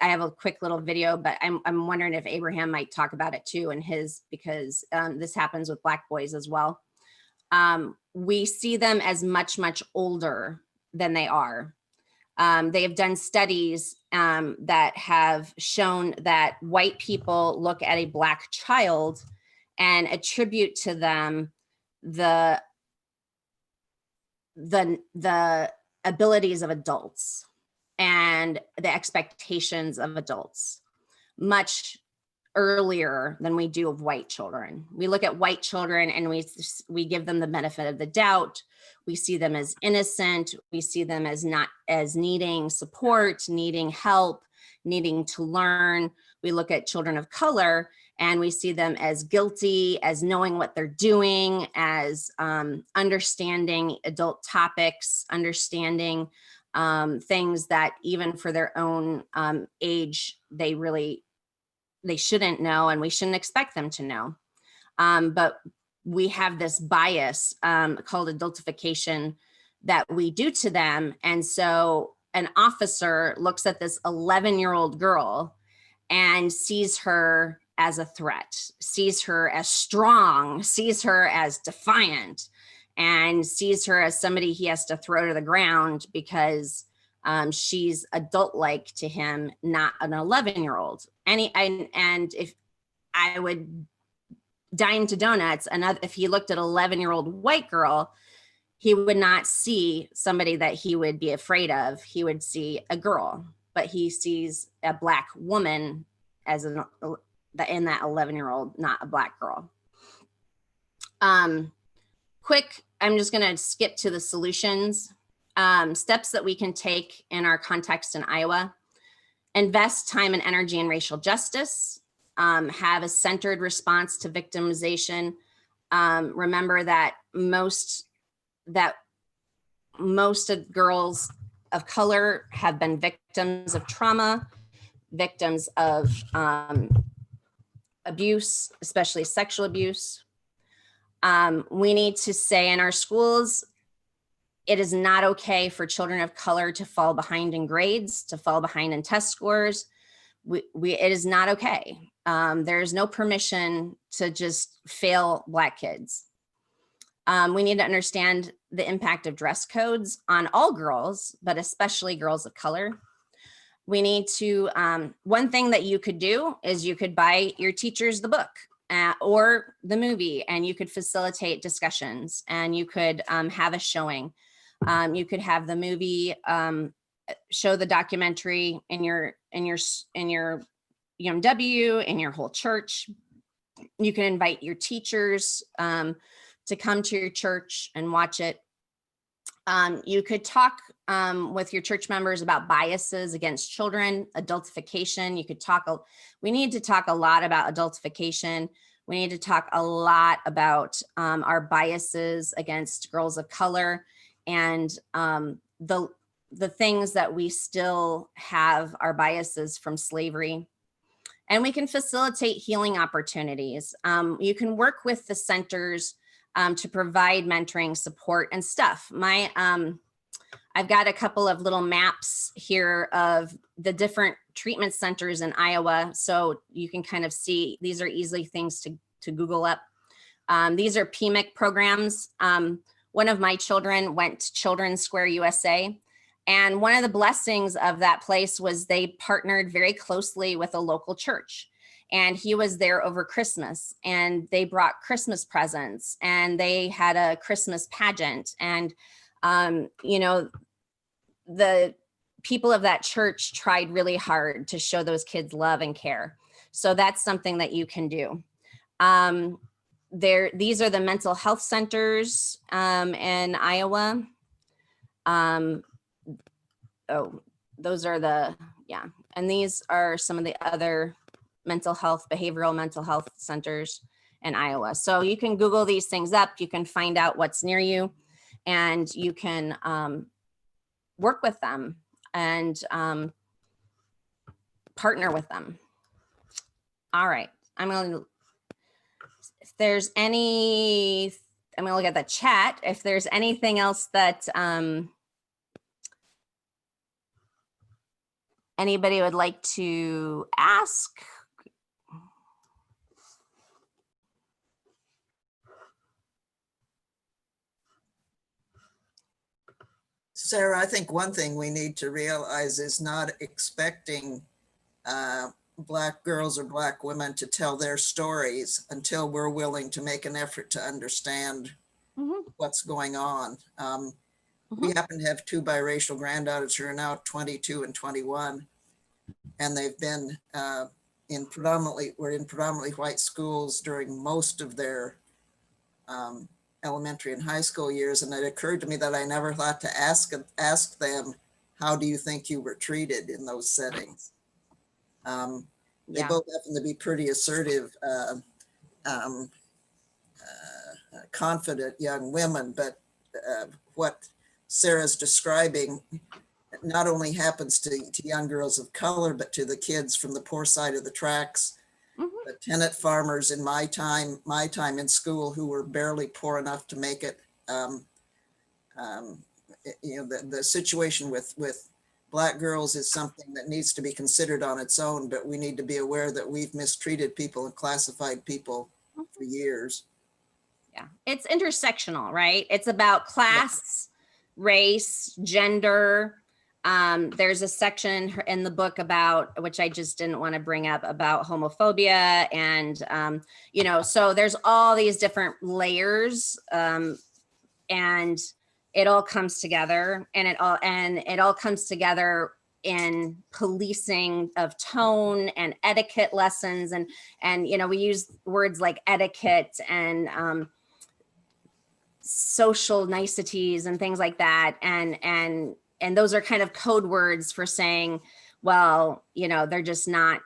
I have a quick little video, but I'm wondering if Abraham might talk about it too, and because this happens with Black boys as well. We see them as much, much older than they are. They have done studies that have shown that white people look at a Black child and attribute to them the abilities of adults and the expectations of adults much earlier than we do of white children. We look at white children and we give them the benefit of the doubt. We see them as innocent. We see them as not as needing support, needing help, needing to learn. We look at children of color and we see them as guilty, as knowing what they're doing, as understanding adult topics, understanding things that even for their own age, they shouldn't know, and we shouldn't expect them to know. But we have this bias called adultification that we do to them. And so an officer looks at this 11-year-old girl and sees her as a threat, sees her as strong, sees her as defiant, and sees her as somebody he has to throw to the ground because she's adult-like to him, not an 11-year-old. And if I would dine to donuts, if he looked at an 11-year-old white girl, he would not see somebody that he would be afraid of. He would see a girl, but he sees a Black woman as in that 11-year-old, not a Black girl. Quick, I'm just gonna skip to the solutions. Steps that we can take in our context in Iowa: invest time and energy in racial justice, have a centered response to victimization. Remember that most of girls of color have been victims of trauma, victims of abuse, especially sexual abuse. We need to say in our schools, it is not okay for children of color to fall behind in grades, to fall behind in test scores. It is not okay. There is no permission to just fail Black kids. We need to understand the impact of dress codes on all girls, but especially girls of color. We need to, one thing that you could do is you could buy your teachers the book or the movie, and you could facilitate discussions, and you could have a showing. You could have the movie show the documentary in your UMW, in your whole church. You can invite your teachers to come to your church and watch it. You could talk with your church members about biases against children, adultification. We need to talk a lot about adultification. We need to talk a lot about our biases against girls of color, and the things that we still have our biases from slavery. And we can facilitate healing opportunities. You can work with the centers to provide mentoring, support, and stuff. I've got a couple of little maps here of the different treatment centers in Iowa, so you can kind of see, these are easily things to Google up. These are PMIC programs. One of my children went to Children's Square USA, and one of the blessings of that place was they partnered very closely with a local church. And he was there over Christmas, and they brought Christmas presents, and they had a Christmas pageant. And, the people of that church tried really hard to show those kids love and care. So that's something that you can do. These are the mental health centers in Iowa. those are the, yeah. And these are some of the other behavioral mental health centers in Iowa. So you can Google these things up. You can find out what's near you, and you can work with them and partner with them. All right. I'm going to look at the chat. If there's anything else that anybody would like to ask. Sarah, I think one thing we need to realize is not expecting Black girls or Black women to tell their stories until we're willing to make an effort to understand what's going on. We happen to have 2 biracial granddaughters who are now 22 and 21, and they've been in predominantly white schools during most of their elementary and high school years. And it occurred to me that I never thought to ask them, how do you think you were treated in those settings? They both happen to be pretty assertive, confident young women, but what Sarah's describing not only happens to young girls of color, but to the kids from the poor side of the tracks, the tenant farmers in my time in school who were barely poor enough to make it. The situation with Black girls is something that needs to be considered on its own, but we need to be aware that we've mistreated people and classified people for years. Yeah, it's intersectional, right? It's about class, race, gender. There's a section in the book about, which I just didn't want to bring up, about homophobia. And, so there's all these different layers, and it all comes together, and it all comes together in policing of tone and etiquette lessons. And we use words like etiquette and social niceties and things like that. And those are kind of code words for saying, well, they're just not,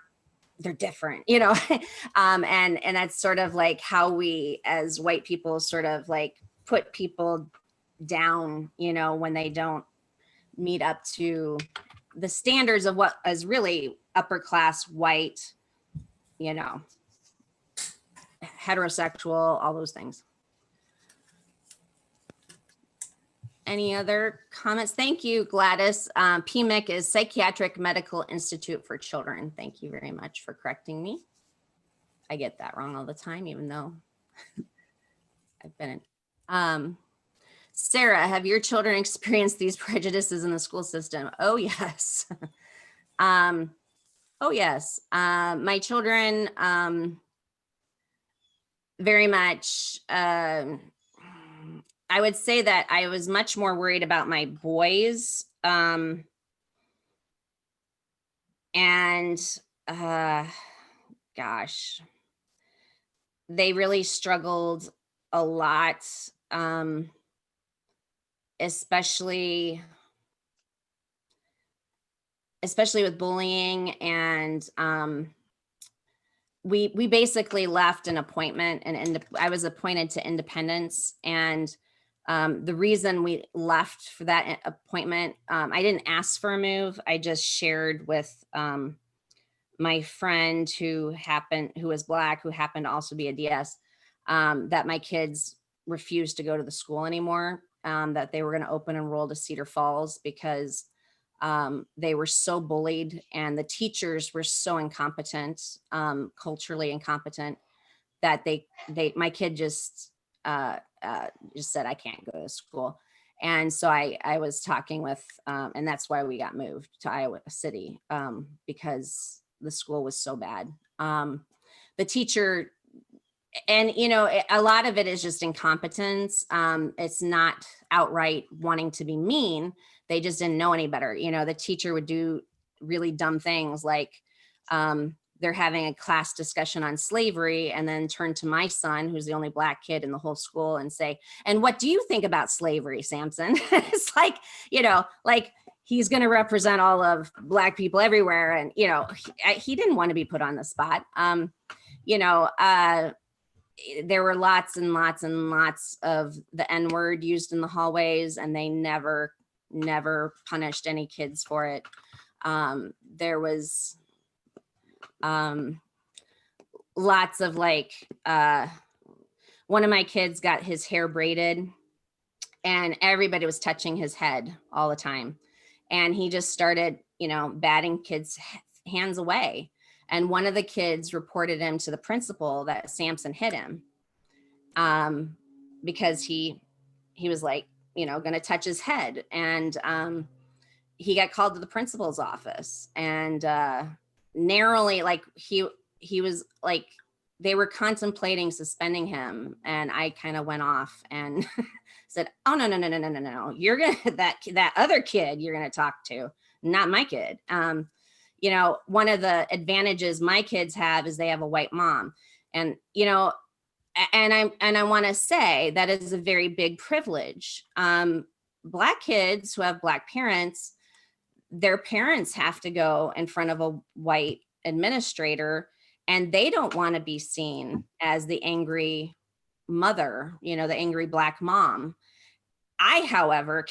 they're different, and that's sort of like how we as white people sort of like put people down, when they don't meet up to the standards of what is really upper class white, heterosexual, all those things. Any other comments? Thank you, Gladys. PMIC is Psychiatric Medical Institute for Children. Thank you very much for correcting me. I get that wrong all the time, even though I've been in. Sarah, have your children experienced these prejudices in the school system? Oh, yes. Oh, yes. My children very much, I would say that I was much more worried about my boys. Gosh, they really struggled a lot, especially with bullying. And we basically left an appointment, and I was appointed to independence. And the reason we left for that appointment, I didn't ask for a move. I just shared with my friend who was Black, who happened to also be a DS, that my kids refused to go to the school anymore, that they were going to open enroll to Cedar Falls because they were so bullied, and the teachers were so incompetent, culturally incompetent, that my kid just said, I can't go to school. And so I was talking with, and that's why we got moved to Iowa City, because the school was so bad. The teacher, and a lot of it is just incompetence. It's not outright wanting to be mean. They just didn't know any better. The teacher would do really dumb things like, they're having a class discussion on slavery, and then turn to my son, who's the only Black kid in the whole school, and say, and what do you think about slavery, Samson? It's like, like he's going to represent all of Black people everywhere. And, you know, he didn't want to be put on the spot. You know, there were lots and lots and lots of the N-word used in the hallways, and they never punished any kids for it. There was lots of like, one of my kids got his hair braided and everybody was touching his head all the time. And he just started, you know, batting kids' hands away. And one of the kids reported him to the principal that Samson hit him because he was like, you know, going to touch his head. And he got called to the principal's office, and narrowly, like he was like, they were contemplating suspending him. And I kind of went off and said, oh, no. You're going to, that other kid you're going to talk to, not my kid. You know, one of the advantages my kids have is they have a white mom. And, you know, and I want to say that is a very big privilege. Black kids who have Black parents, their parents have to go in front of a white administrator, and they don't want to be seen as the angry mother, you know, the angry Black mom. I, however,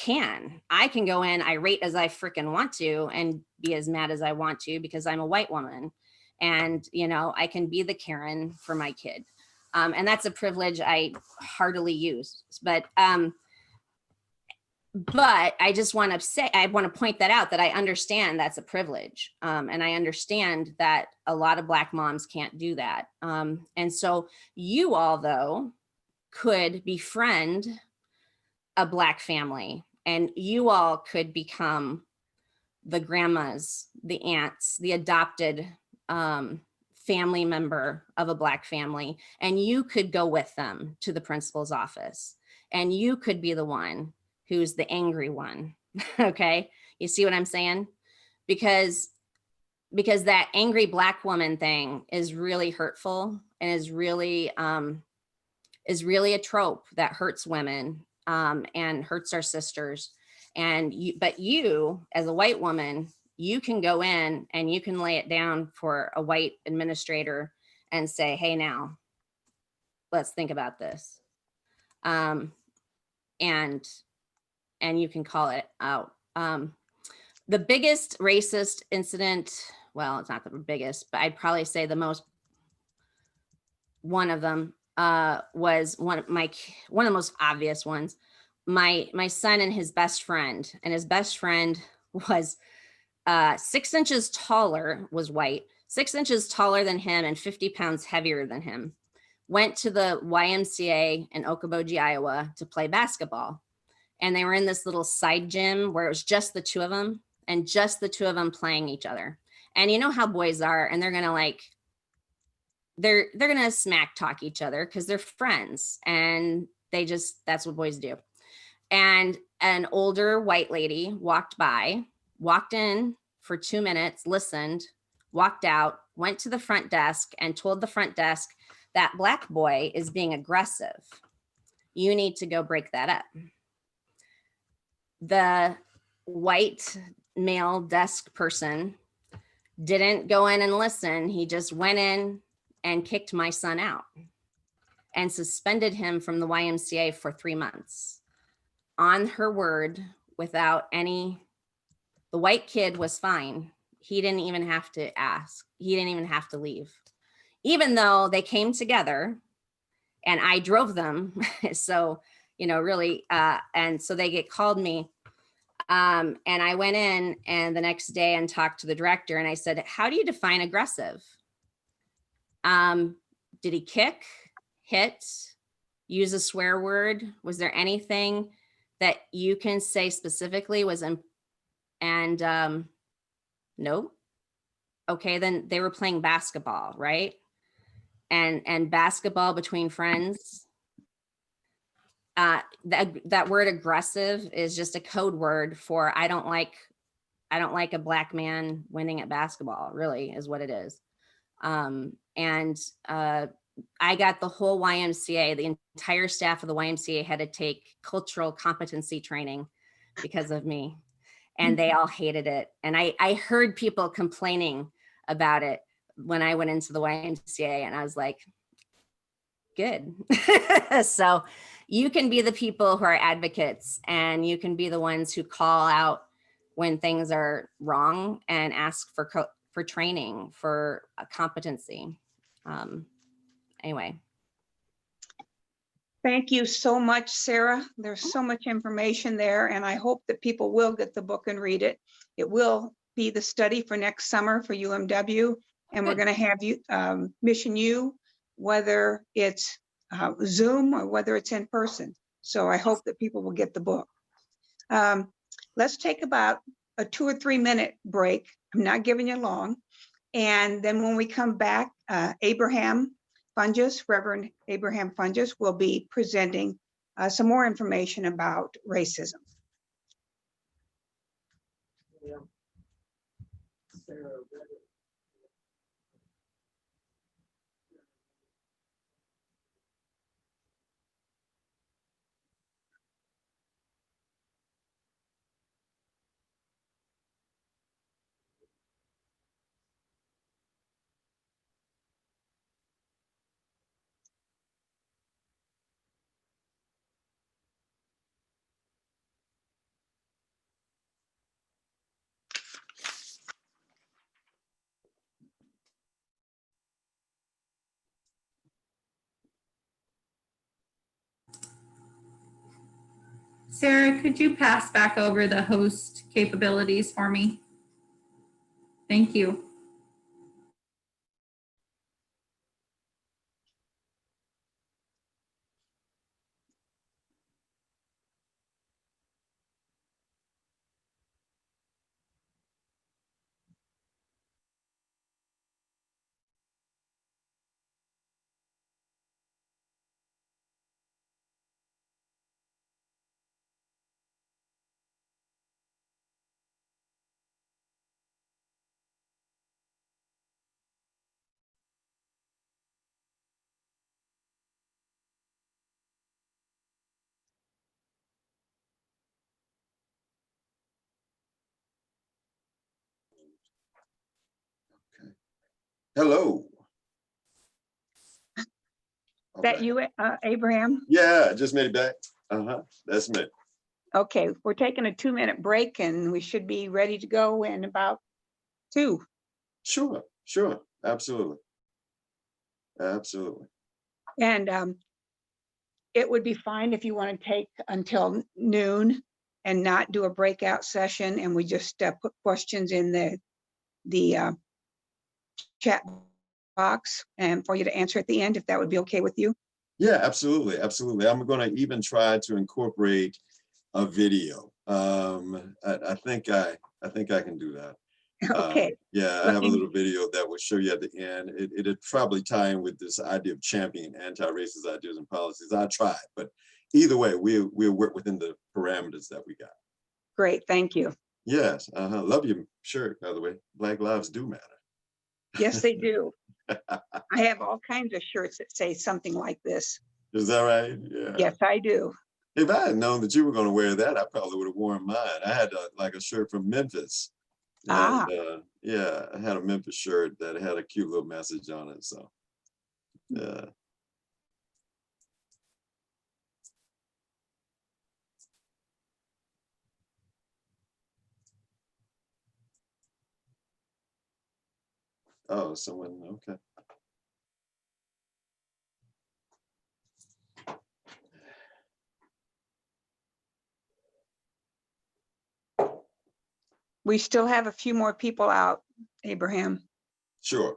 I can go in irate as I freaking want to and be as mad as I want to because I'm a white woman. And, you know, I can be the Karen for my kid. And that's a privilege I heartily use. But I just want to say, I want to point that out, that I understand that's a privilege. And I understand that a lot of Black moms can't do that. And so you all, though, could befriend a Black family, and you all could become the grandmas, the aunts, the adopted family member of a Black family. And you could go with them to the principal's office, and you could be the one who's the angry one. Okay. You see what I'm saying? Because that angry Black woman thing is really hurtful and is really a trope that hurts women and hurts our sisters. But you, as a white woman, you can go in and you can lay it down for a white administrator and say, hey, now, let's think about this. And you can call it out. The biggest racist incident, well, it's not the biggest, but I'd probably say one of them was one of the most obvious ones. My son and his best friend was 6 inches taller, was white, 6 inches taller than him and 50 pounds heavier than him, went to the YMCA in Okoboji, Iowa to play basketball. And they were in this little side gym where it was just the two of them, and just the two of them playing each other. And you know how boys are, and they're gonna they're gonna smack talk each other because they're friends, and that's what boys do. And an older white lady walked in for 2 minutes, listened, walked out, went to the front desk and told the front desk, that Black boy is being aggressive. You need to go break that up. The white male desk person didn't go in and listen. He just went in and kicked my son out and suspended him from the YMCA for 3 months. On her word, without any, the white kid was fine. He didn't even have to ask. He didn't even have to leave, even though they came together and I drove them. So, you know, really, and so they called me. And I went in and the next day and talked to the director, and I said, how do you define aggressive? Did he kick, hit, use a swear word? Was there anything that you can say specifically was, no. Okay, then they were playing basketball, right? And basketball between friends. That word aggressive is just a code word for I don't like a Black man winning at basketball, really is what it is. I got the whole YMCA, the entire staff of the YMCA had to take cultural competency training because of me. and they all hated it. And I heard people complaining about it when I went into the YMCA, and I was like, good. So you can be the people who are advocates, and you can be the ones who call out when things are wrong and ask for training, for competency. Anyway. Thank you so much, Sarah. There's so much information there, and I hope that people will get the book and read it. It will be the study for next summer for UMW, and we're going to have you Mission U, whether it's Zoom or whether it's in person. So I hope that people will get the book. Let's take about a 2 or 3 minute break. I'm not giving you long. And then when we come back, Reverend Ibram Fungus will be presenting some more information about racism. Sarah, could you pass back over the host capabilities for me? Thank you. Hello. That you, Abraham? Yeah, I just made it back. That's me. Okay, we're taking a 2 minute break and we should be ready to go in about 2. Sure, absolutely. Absolutely. And it would be fine if you want to take until noon and not do a breakout session, and we just put questions in the chat box and for you to answer at the end, if that would be okay with you. Yeah, absolutely. I'm going to even try to incorporate a video. I think I can do that. Okay. Yeah, I have a little video that will show you at the end. It'd probably tie in with this idea of championing anti-racist ideas and policies. I tried, but either way, we'll work within the parameters that we got. Great, thank you. Yes, love your shirt, by the way. Black lives do matter. Yes, they do. I have all kinds of shirts that say something like this. Is that right? Yeah. Yes, I do. If I had known that you were going to wear that, I probably would have worn mine. I had like a shirt from Memphis. And, yeah, I had a Memphis shirt that had a cute little message on it. So, yeah. Oh, someone, okay. We still have a few more people out, Abraham. Sure.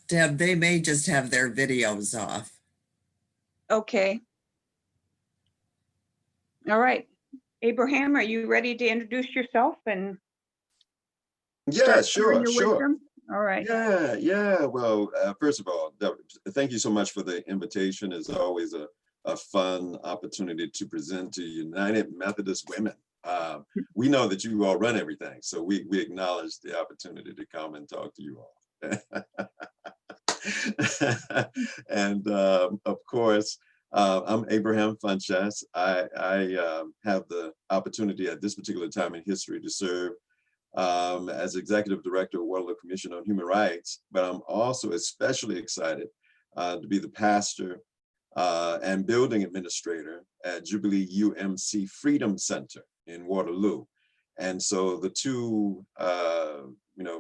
Deb, they may just have their videos off. Okay. All right. Abraham, are you ready to introduce yourself and Yeah, start sharing your sure. wisdom? All right. Yeah. Well, first of all, thank you so much for the invitation. It's always a fun opportunity to present to United Methodist Women. We know that you all run everything, so we acknowledge the opportunity to come and talk to you all. And of course, I'm Abraham Funchess. I have the opportunity at this particular time in history to serve as Executive Director of Waterloo Commission on Human Rights, but I'm also especially excited to be the pastor and building administrator at Jubilee UMC Freedom Center in Waterloo. And so the two,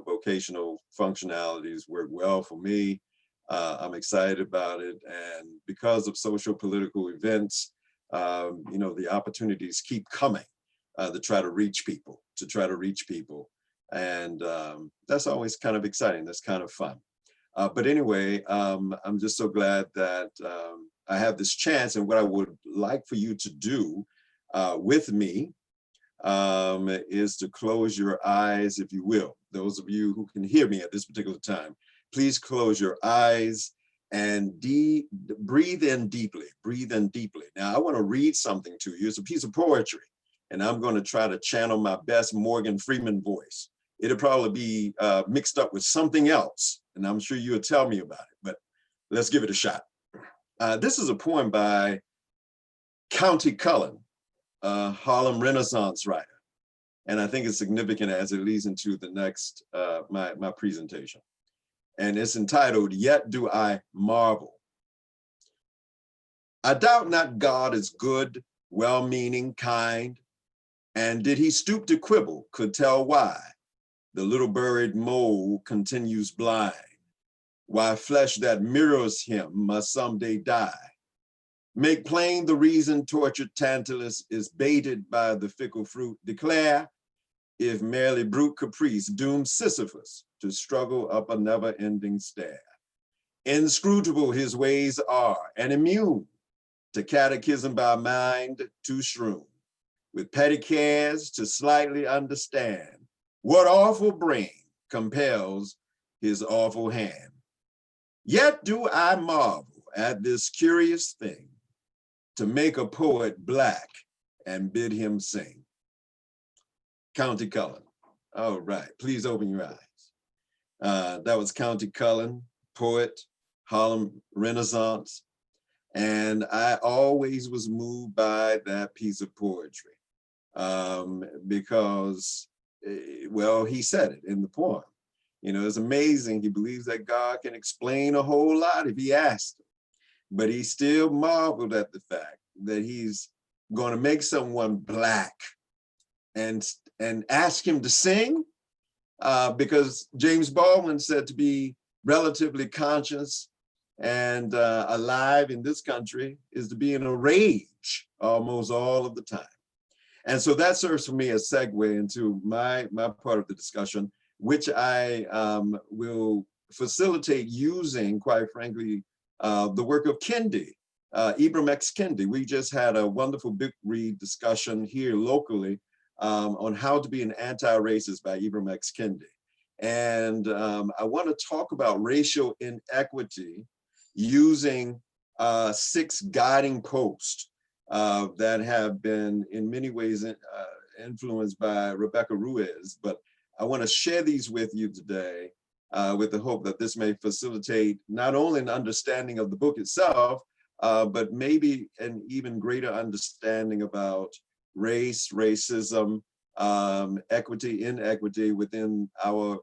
vocational functionalities work well for me. I'm excited about it. And because of social political events, the opportunities keep coming to try to reach people, And that's always kind of exciting. That's kind of fun. But anyway, I'm just so glad that I have this chance, and what I would like for you to do with me is to close your eyes, if you will. Those of you who can hear me at this particular time, please close your eyes and breathe in deeply, Now I want to read something to you. It's a piece of poetry, and I'm going to try to channel my best Morgan Freeman voice. It'll probably be mixed up with something else, and I'm sure you'll tell me about it, but let's give it a shot. This is a poem by Countee Cullen, a Harlem Renaissance writer. And I think it's significant as it leads into the next, my presentation. And it's entitled, Yet Do I Marvel. I doubt not God is good, well-meaning, kind, and did he stoop to quibble, could tell why the little buried mole continues blind, why flesh that mirrors him must someday die. Make plain the reason tortured Tantalus is baited by the fickle fruit. Declare if merely brute caprice dooms Sisyphus to struggle up a never-ending stair. Inscrutable his ways are, and immune to catechism by mind too strewn, with petty cares to slightly understand what awful brain compels his awful hand. Yet do I marvel at this curious thing, to make a poet black and bid him sing. Countee Cullen. All right, please open your eyes. That was Countee Cullen, poet, Harlem Renaissance. And I always was moved by that piece of poetry because, well, he said it in the poem. It's amazing. He believes that God can explain a whole lot if he asked him. But he still marveled at the fact that he's going to make someone black and ask him to sing because James Baldwin said to be relatively conscious and alive in this country is to be in a rage almost all of the time. And so that serves for me as a segue into my part of the discussion, which I will facilitate using, quite frankly, the work of Kendi, Ibram X. Kendi. We just had a wonderful book read discussion here locally on How to Be an Anti-Racist by Ibram X. Kendi. And I want to talk about racial inequity using 6 guiding posts that have been in many ways influenced by Rebecca Ruiz. But I want to share these with you today with the hope that this may facilitate not only an understanding of the book itself, but maybe an even greater understanding about race, racism, equity, inequity within our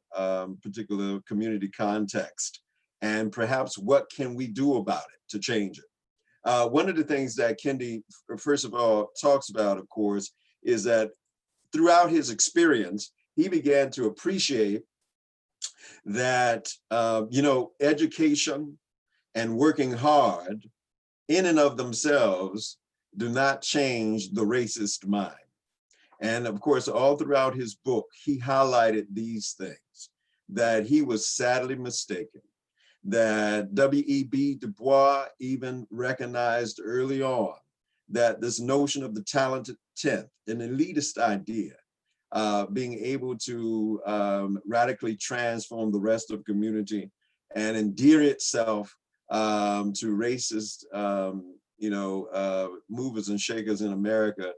particular community context, and perhaps what can we do about it to change it. One of the things that Kendi, first of all, talks about, of course, is that throughout his experience, he began to appreciate that, education and working hard in and of themselves do not change the racist mind. And of course, all throughout his book, he highlighted these things, that he was sadly mistaken, that W.E.B. Du Bois even recognized early on that this notion of the talented 10th, an elitist idea, being able to radically transform the rest of community and endear itself to racist, movers and shakers in America,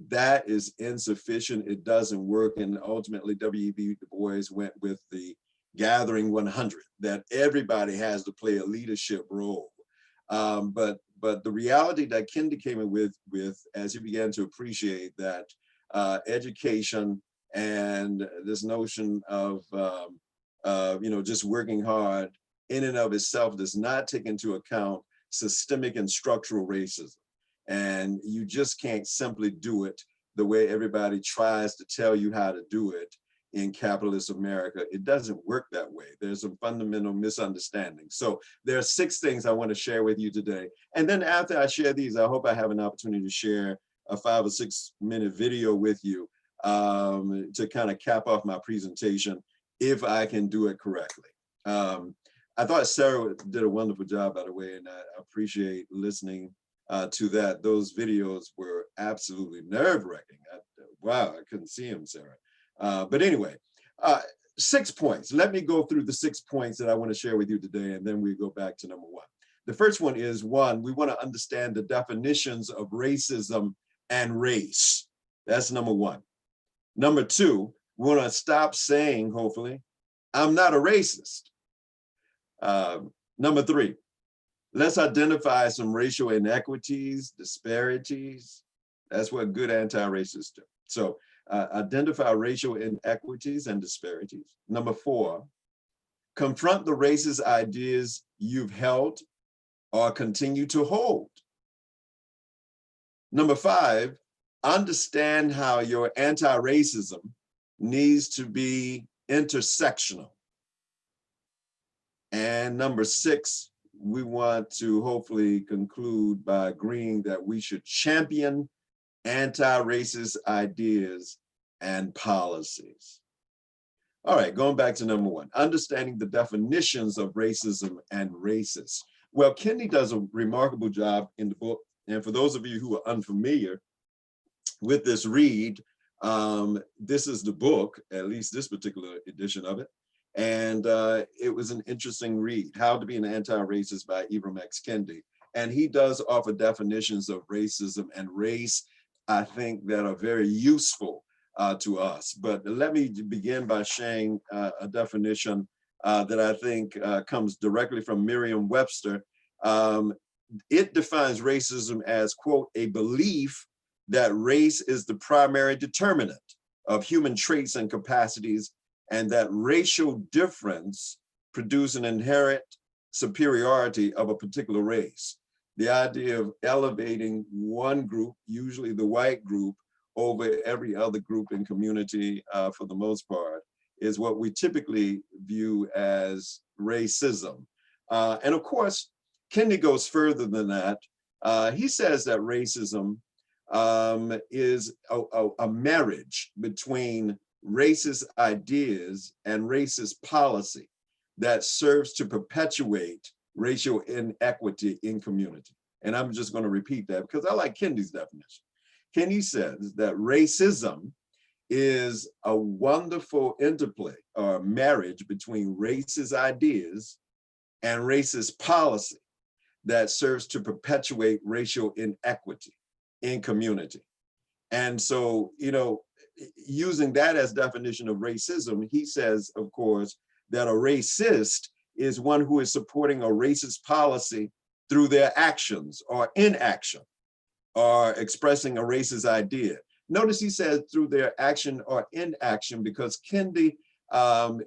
that is insufficient. It doesn't work. And ultimately, W.E.B. Du Bois went with the Gathering 100, that everybody has to play a leadership role. But the reality that Kendi came in with as he began to appreciate that education and this notion of just working hard in and of itself does not take into account systemic and structural racism. And you just can't simply do it the way everybody tries to tell you how to do it in capitalist America. It doesn't work that way. There's some fundamental misunderstanding. So there are 6 things I want to share with you today. And then after I share these, I hope I have an opportunity to share a 5 or 6 minute video with you to kind of cap off my presentation, if I can do it correctly. I thought Sarah did a wonderful job, by the way, and I appreciate listening to that. Those videos were absolutely nerve-wracking. Wow, I couldn't see him, Sarah. But anyway, 6 points. Let me go through the 6 points that I want to share with you today, and then we go back to number 1. The first one is, 1, we want to understand the definitions of racism and race. That's number 1. Number 2, we want to stop saying, hopefully, I'm not a racist. Number 3, let's identify some racial inequities, disparities. That's what good anti-racists do. So identify racial inequities and disparities. Number 4, confront the racist ideas you've held or continue to hold. Number 5, understand how your anti-racism needs to be intersectional. And number 6, we want to hopefully conclude by agreeing that we should champion anti-racist ideas and policies. All right, going back to number 1, understanding the definitions of racism and racists. Well, Kendi does a remarkable job in the book. And for those of you who are unfamiliar with this read, this is the book, at least this particular edition of it. And it was an interesting read, How to Be an Anti-Racist by Ibram X. Kendi. And he does offer definitions of racism and race, I think, that are very useful to us. But let me begin by sharing a definition that I think comes directly from Merriam-Webster. It defines racism as, quote, a belief that race is the primary determinant of human traits and capacities, and that racial difference produce an inherent superiority of a particular race. The idea of elevating one group, usually the white group, over every other group in community, for the most part, is what we typically view as racism. And of course, Kendi goes further than that. He says that racism is a marriage between racist ideas and racist policy that serves to perpetuate racial inequity in community. And I'm just going to repeat that because I like Kendi's definition. Kendi says that racism is a wonderful interplay or marriage between racist ideas and racist policy that serves to perpetuate racial inequity in community. And so, using that as definition of racism, he says, of course, that a racist is one who is supporting a racist policy through their actions or inaction, or expressing a racist idea. Notice he said through their action or inaction, because Kendi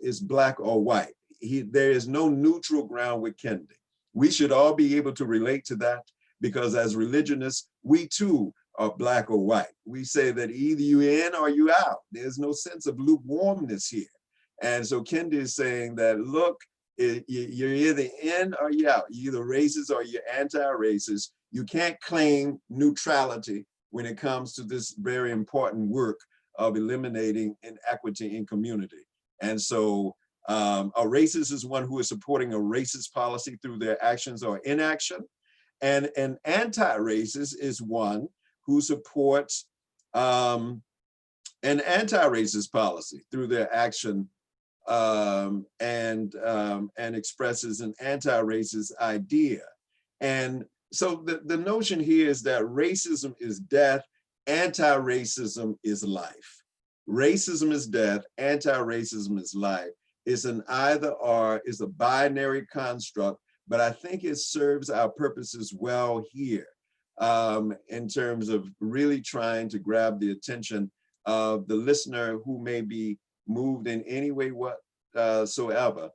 is Black or white. There is no neutral ground with Kendi. We should all be able to relate to that, because as religionists, we too are Black or white. We say that either you in or you out. There's no sense of lukewarmness here. And so Kendi is saying that, look, you're either in or you're out. You're either racist or you're anti-racist. You can't claim neutrality when it comes to this very important work of eliminating inequity in community. And so A racist is one who is supporting a racist policy through their actions or inaction. And an anti-racist is one who supports an anti-racist policy through their action and expresses an anti-racist idea. And so the notion here is that racism is death, anti-racism is life. Racism is death, anti-racism is life. It's an either or, is a binary construct, but I think it serves our purposes well here in terms of really trying to grab the attention of the listener who may be moved in any way whatsoever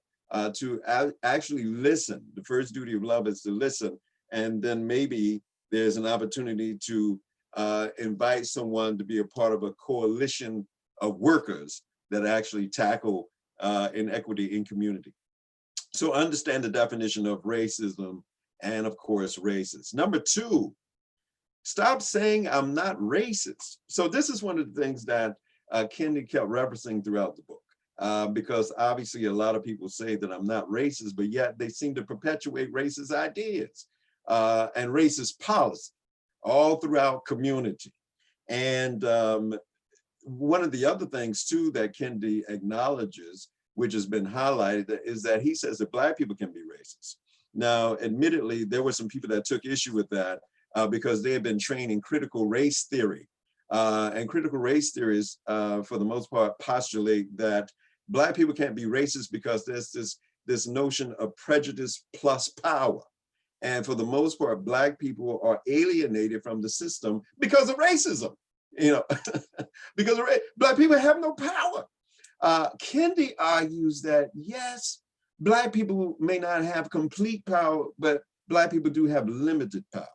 to actually listen. The first duty of love is to listen, and then maybe there's an opportunity to invite someone to be a part of a coalition of workers that actually tackle inequity in community. So understand the definition of racism and, of course, racist. Number two, stop saying I'm not racist. So this is one of the things that Kendi kept referencing throughout the book, because obviously a lot of people say that I'm not racist, but yet they seem to perpetuate racist ideas and racist policy all throughout community. And one of the other things too that Kendi acknowledges, which has been highlighted, is that he says that Black people can be racist. Now, admittedly, there were some people that took issue with that because they had been trained in critical race theory. And critical race theories, for the most part, postulate that Black people can't be racist because there's this notion of prejudice plus power. And for the most part, Black people are alienated from the system because of racism, you know, because Black people have no power. Kendi argues that, yes, Black people may not have complete power, but Black people do have limited power.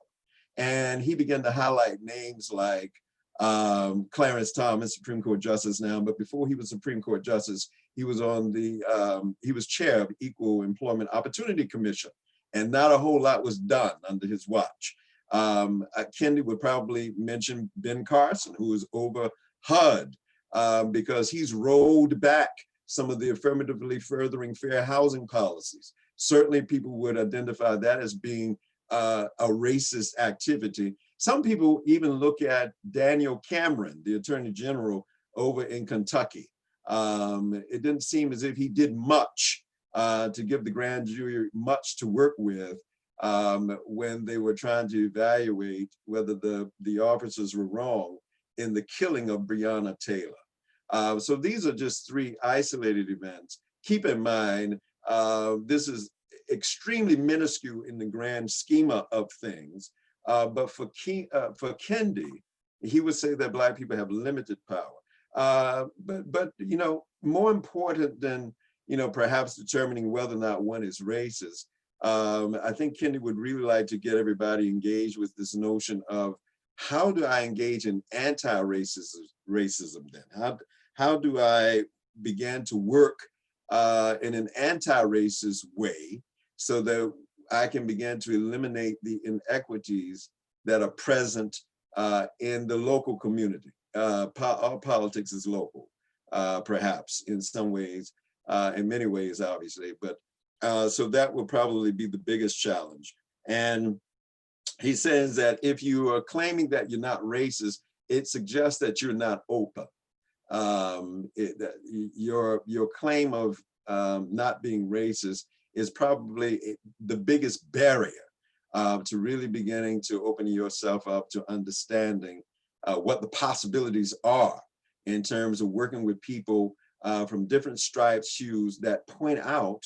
And he began to highlight names like Clarence Thomas, Supreme Court Justice now, but before he was Supreme Court Justice, he was on he was chair of Equal Employment Opportunity Commission, and not a whole lot was done under his watch. Kendi would probably mention Ben Carson, who is over HUD, because he's rolled back some of the affirmatively furthering fair housing policies. Certainly people would identify that as being a racist activity. Some people even look at Daniel Cameron, the Attorney General over in Kentucky. It didn't seem as if he did much to give the grand jury much to work with when they were trying to evaluate whether the officers were wrong in the killing of Breonna Taylor. So these are just three isolated events. Keep in mind, this is extremely minuscule in the grand schema of things. But for Kendi, he would say that Black people have limited power. But you know, more important than, you know, perhaps determining whether or not one is racist, I think Kendi would really like to get everybody engaged with this notion of how do I engage in anti-racism then? How do I begin to work in an anti-racist way so that I can begin to eliminate the inequities that are present in the local community. All politics is local, perhaps in some ways, in many ways, obviously, but so that will probably be the biggest challenge. And he says that if you are claiming that you're not racist, it suggests that you're not open. Your claim of not being racist is probably the biggest barrier to really beginning to open yourself up to understanding what the possibilities are in terms of working with people from different stripes, hues that point out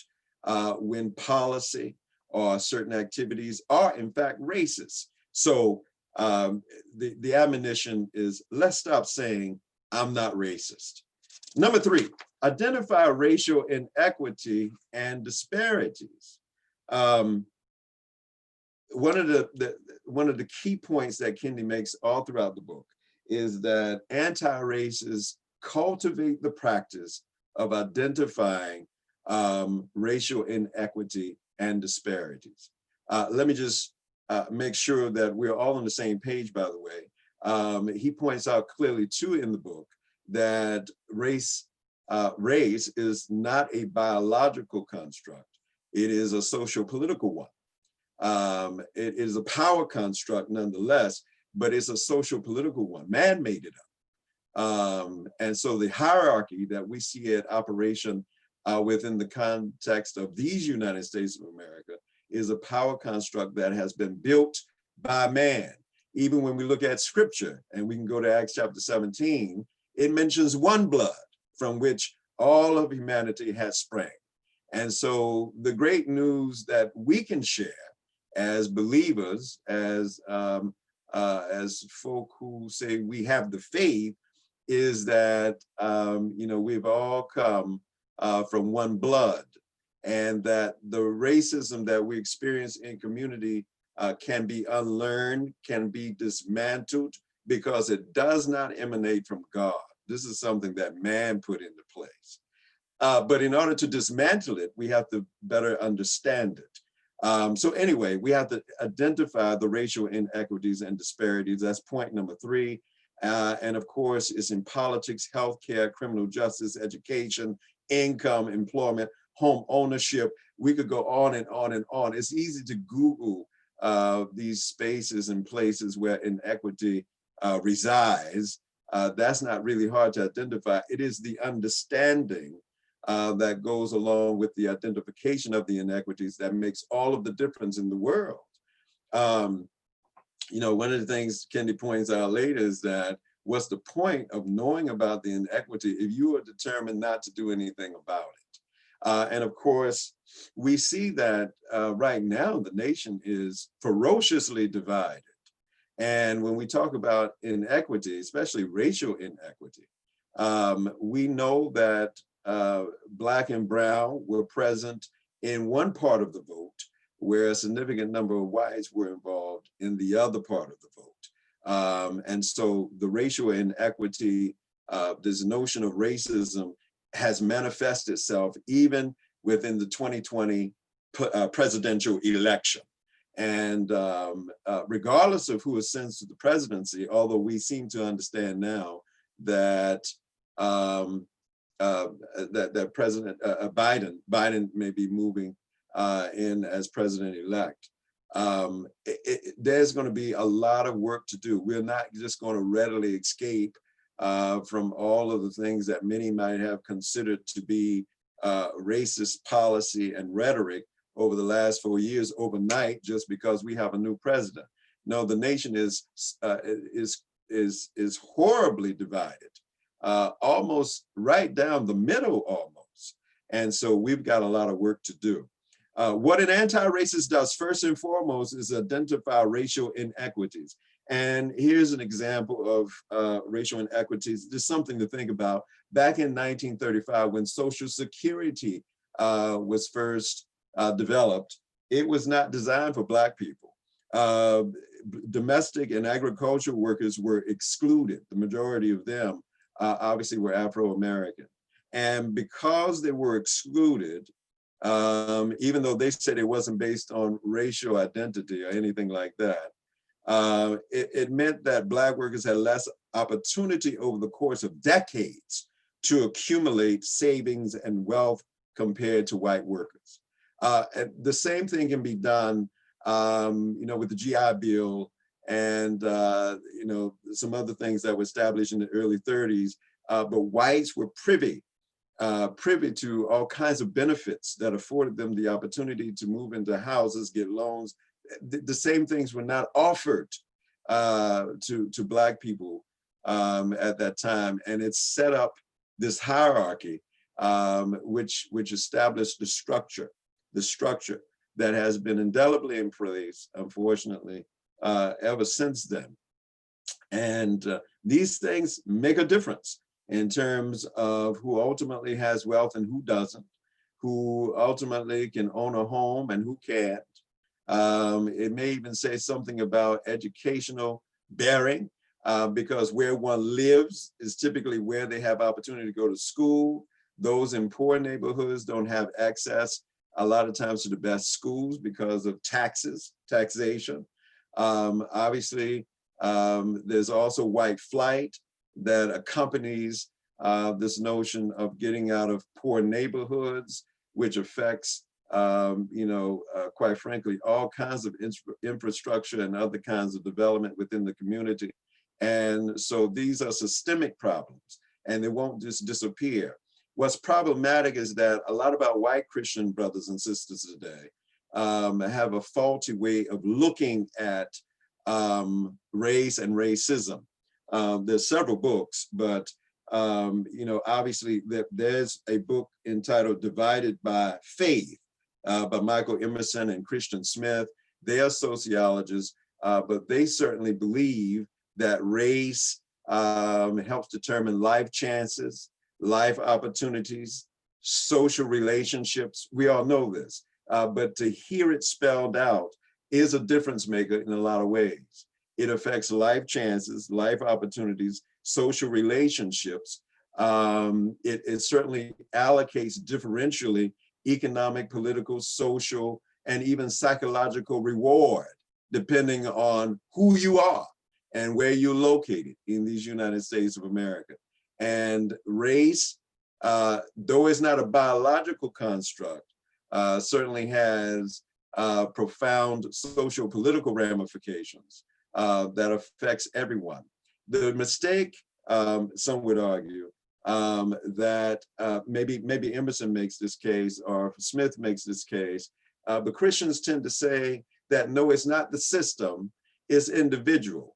when policy or certain activities are in fact racist. So the admonition is, let's stop saying I'm not racist. Number three, identify racial inequity and disparities. One of the key points that Kendi makes all throughout the book is that anti-racists cultivate the practice of identifying racial inequity and disparities. Let me just make sure that we're all on the same page, by the way. He points out clearly too in the book that race race is not a biological construct. It is a social-political one. It is a power construct nonetheless, but it's a social-political one. Man made it up. And so the hierarchy that we see at operation within the context of these United States of America is a power construct that has been built by man. Even when we look at scripture, and we can go to Acts chapter 17, it mentions one blood from which all of humanity has sprang. And so the great news that we can share as believers, as folk who say we have the faith, is that we've all come from one blood, and that the racism that we experience in community can be unlearned, can be dismantled, because it does not emanate from God. This is something that man put into place. But in order to dismantle it, we have to better understand it. So anyway, we have to identify the racial inequities and disparities. That's point number 3. And of course, it's in politics, healthcare, criminal justice, education, income, employment, home ownership. We could go on and on and on. It's easy to Google these spaces and places where inequity resides. That's not really hard to identify. It is the understanding that goes along with the identification of the inequities that makes all of the difference in the world. One of the things Kendi points out later is that what's the point of knowing about the inequity if you are determined not to do anything about it? And of course, we see that right now the nation is ferociously divided. And when we talk about inequity, especially racial inequity, we know that Black and Brown were present in one part of the vote, where a significant number of whites were involved in the other part of the vote. And so the racial inequity, this notion of racism has manifested itself even within the 2020 presidential election. And regardless of who ascends to the presidency, although we seem to understand now that that President Biden may be moving in as president-elect, there's going to be a lot of work to do. We're not just going to readily escape from all of the things that many might have considered to be racist policy and rhetoric over the last 4 years overnight, just because we have a new president. No, the nation is horribly divided, almost right down the middle almost. And so we've got a lot of work to do. What an anti-racist does first and foremost is identify racial inequities. And here's an example of racial inequities. Just something to think about. Back in 1935, when Social Security was first developed, it was not designed for Black people. Domestic and agricultural workers were excluded. The majority of them obviously were Afro-American. And because they were excluded, even though they said it wasn't based on racial identity or anything like that, it meant that Black workers had less opportunity over the course of decades to accumulate savings and wealth compared to white workers. The same thing can be done, with the GI Bill and some other things that were established in the early 30s. But whites were privy to all kinds of benefits that afforded them the opportunity to move into houses, get loans. The same things were not offered to Black people at that time. And it set up this hierarchy, which established the structure that has been indelibly in place, unfortunately, ever since then. And these things make a difference in terms of who ultimately has wealth and who doesn't, who ultimately can own a home and who can't. It may even say something about educational bearing, because where one lives is typically where they have opportunity to go to school. Those in poor neighborhoods don't have access a lot of times to the best schools because of taxation. Obviously, there's also white flight that accompanies this notion of getting out of poor neighborhoods, which affects, quite frankly, all kinds of infrastructure and other kinds of development within the community. And so these are systemic problems, and they won't just disappear. What's problematic is that a lot of our white Christian brothers and sisters today have a faulty way of looking at race and racism. There's several books, but obviously there's a book entitled Divided by Faith by Michael Emerson and Christian Smith. They are sociologists, but they certainly believe that race helps determine life chances, life opportunities, social relationships. We all know this, but to hear it spelled out is a difference maker in a lot of ways. It affects life chances, life opportunities, social relationships. It certainly allocates differentially economic, political, social, and even psychological reward, depending on who you are and where you're located in these United States of America. And race, though it's not a biological construct, certainly has profound social political ramifications that affects everyone. The mistake, some would argue, that maybe Emerson makes this case or Smith makes this case, but Christians tend to say that no, it's not the system, it's individual,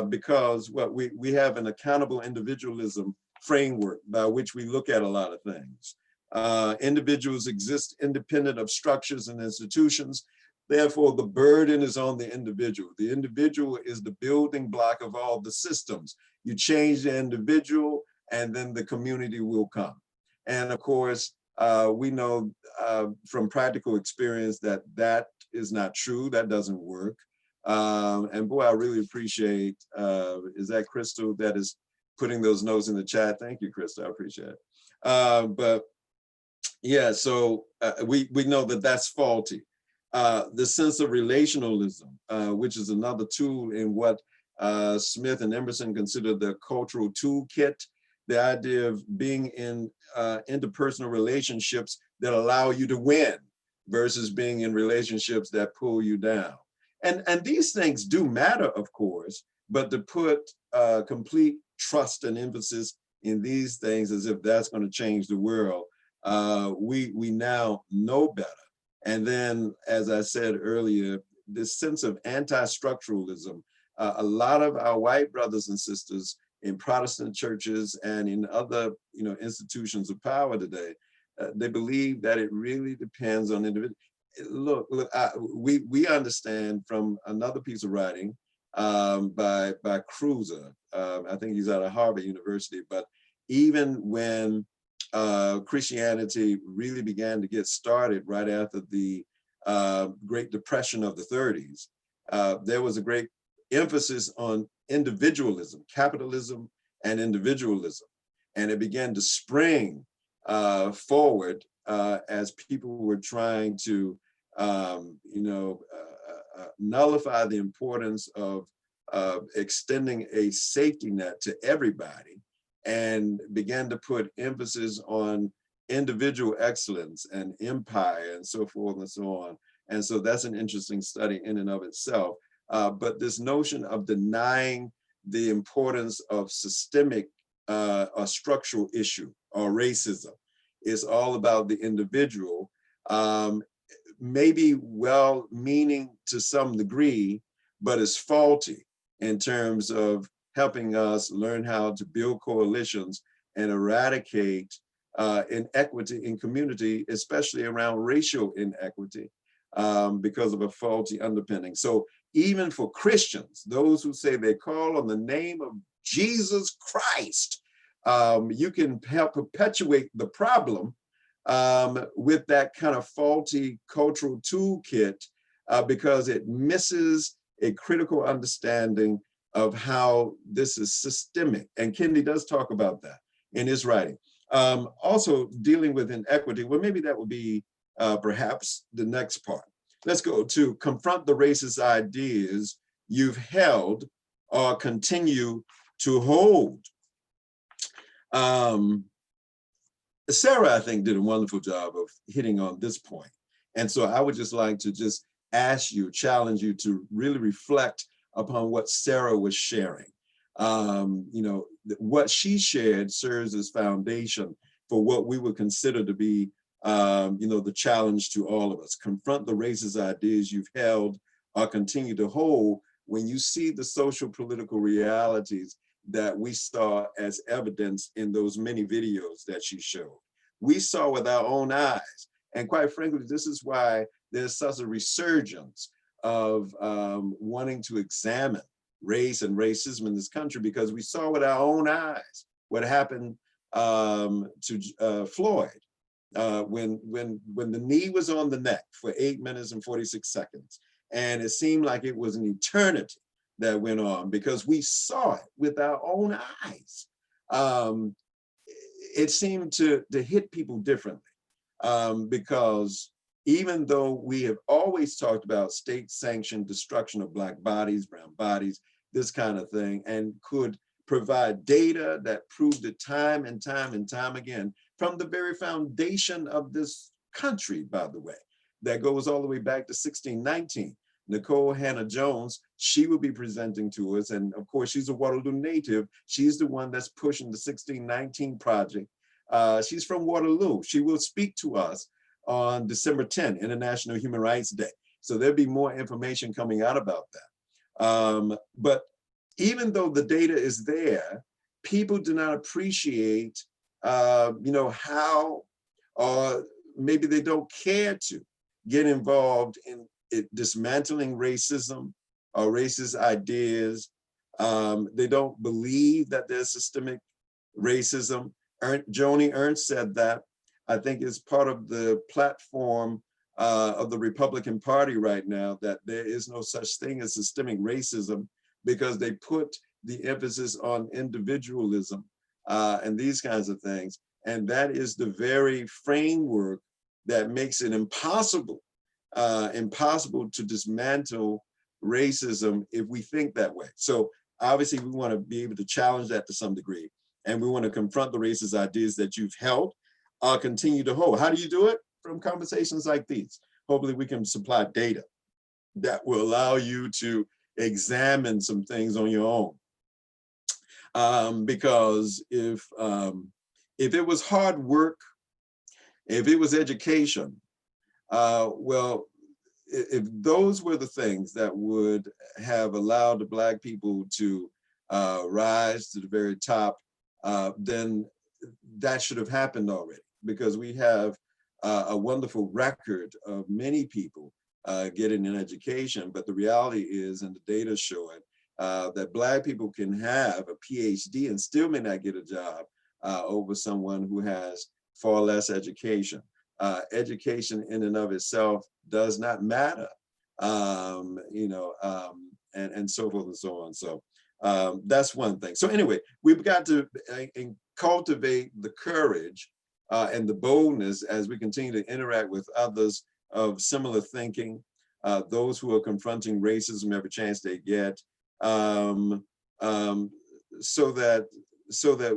because we have an accountable individualism framework by which we look at a lot of things. Individuals exist independent of structures and institutions. Therefore, the burden is on the individual. The individual is the building block of all the systems. You change the individual, and then the community will come. And of course, we know from practical experience that that is not true. That doesn't work. And boy, I really appreciate, is that Crystal that is putting those notes in the chat? Thank you, Crystal, I appreciate it. But yeah, so we know that that's faulty. The sense of relationalism, which is another tool in what Smith and Emerson consider the cultural toolkit, the idea of being in interpersonal relationships that allow you to win versus being in relationships that pull you down. And these things do matter, of course, but to put complete trust and emphasis in these things as if that's going to change the world, we now know better. And then, as I said earlier, this sense of anti-structuralism, a lot of our white brothers and sisters in Protestant churches and in other institutions of power today, they believe that it really depends on individuals. Look, we understand from another piece of writing by Cruiser, I think he's out of Harvard University, but even when Christianity really began to get started right after the Great Depression of the 30s, there was a great emphasis on individualism, capitalism and individualism. And it began to spring forward as people were trying to nullify the importance of extending a safety net to everybody, and began to put emphasis on individual excellence and empire and so forth and so on. And so that's an interesting study in and of itself. But this notion of denying the importance of systemic or structural issue or racism is all about the individual, maybe well-meaning to some degree, but is faulty in terms of helping us learn how to build coalitions and eradicate inequity in community, especially around racial inequity, because of a faulty underpinning. So even for Christians, those who say they call on the name of Jesus Christ, you can help perpetuate the problem with that kind of faulty cultural toolkit because it misses a critical understanding of how this is systemic. And Kendi does talk about that in his writing. Also dealing with inequity, well, maybe that would be perhaps the next part. Let's go to confront the racist ideas you've held or continue to hold. Sarah, I think, did a wonderful job of hitting on this point. And so I would just like to just ask you, challenge you to really reflect upon what Sarah was sharing. What she shared serves as foundation for what we would consider to be, the challenge to all of us. Confront the racist ideas you've held or continue to hold when you see the social political realities that we saw as evidence in those many videos that she showed. We saw with our own eyes. And quite frankly, this is why there's such a resurgence of wanting to examine race and racism in this country, because we saw with our own eyes what happened to Floyd when the knee was on the neck for 8 minutes and 46 seconds. And it seemed like it was an eternity that went on because we saw it with our own eyes. It seemed to hit people differently because even though we have always talked about state-sanctioned destruction of Black bodies, brown bodies, this kind of thing, and could provide data that proved it time and time and time again from the very foundation of this country, by the way, that goes all the way back to 1619. Nicole Hannah-Jones, she will be presenting to us. And of course, she's a Waterloo native. She's the one that's pushing the 1619 project. She's from Waterloo. She will speak to us on December 10, International Human Rights Day. So there'll be more information coming out about that. But even though the data is there, people do not appreciate, how, or maybe they don't care to get involved in dismantling racism or racist ideas. They don't believe that there's systemic racism. Joni Ernst said that. I think it's part of the platform of the Republican Party right now, that there is no such thing as systemic racism because they put the emphasis on individualism and these kinds of things. And that is the very framework that makes it impossible to dismantle racism if we think that way. So obviously we want to be able to challenge that to some degree. And we want to confront the racist ideas that you've held, continue to hold. How do you do it? From conversations like these. Hopefully we can supply data that will allow you to examine some things on your own. Because if it was hard work, if it was education, if those were the things that would have allowed the Black people to rise to the very top, then that should have happened already, because we have a wonderful record of many people getting an education. But the reality is, and the data show it, that Black people can have a PhD and still may not get a job over someone who has far less education. Education in and of itself does not matter, and so forth and so on. So that's one thing. So anyway, we've got to cultivate the courage and the boldness as we continue to interact with others of similar thinking, those who are confronting racism every chance they get, so that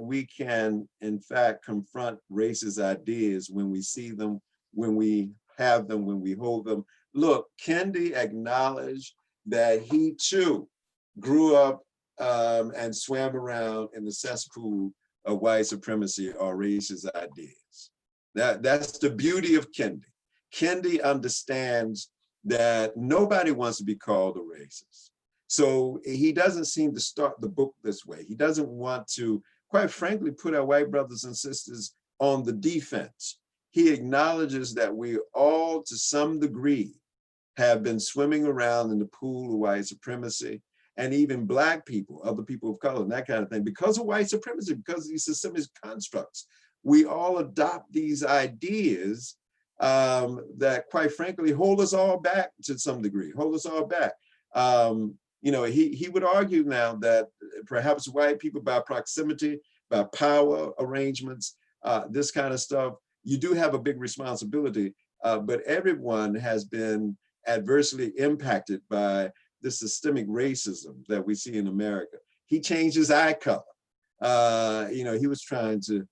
we can, in fact, confront racist ideas when we see them, when we have them, when we hold them. Look, Kendi acknowledged that he too grew up and swam around in the cesspool of white supremacy or racist ideas. That's the beauty of Kendi. Kendi understands that nobody wants to be called a racist. So he doesn't seem to start the book this way. He doesn't want to, quite frankly, put our white brothers and sisters on the defense. He acknowledges that we all, to some degree, have been swimming around in the pool of white supremacy, and even Black people, other people of color, and that kind of thing, because of white supremacy, because of these systemic constructs. We all adopt these ideas that, quite frankly, hold us all back to some degree, hold us all back. He would argue now that perhaps white people, by proximity, by power arrangements, this kind of stuff, you do have a big responsibility, but everyone has been adversely impacted by the systemic racism that we see in America. He changed his eye color he was trying to,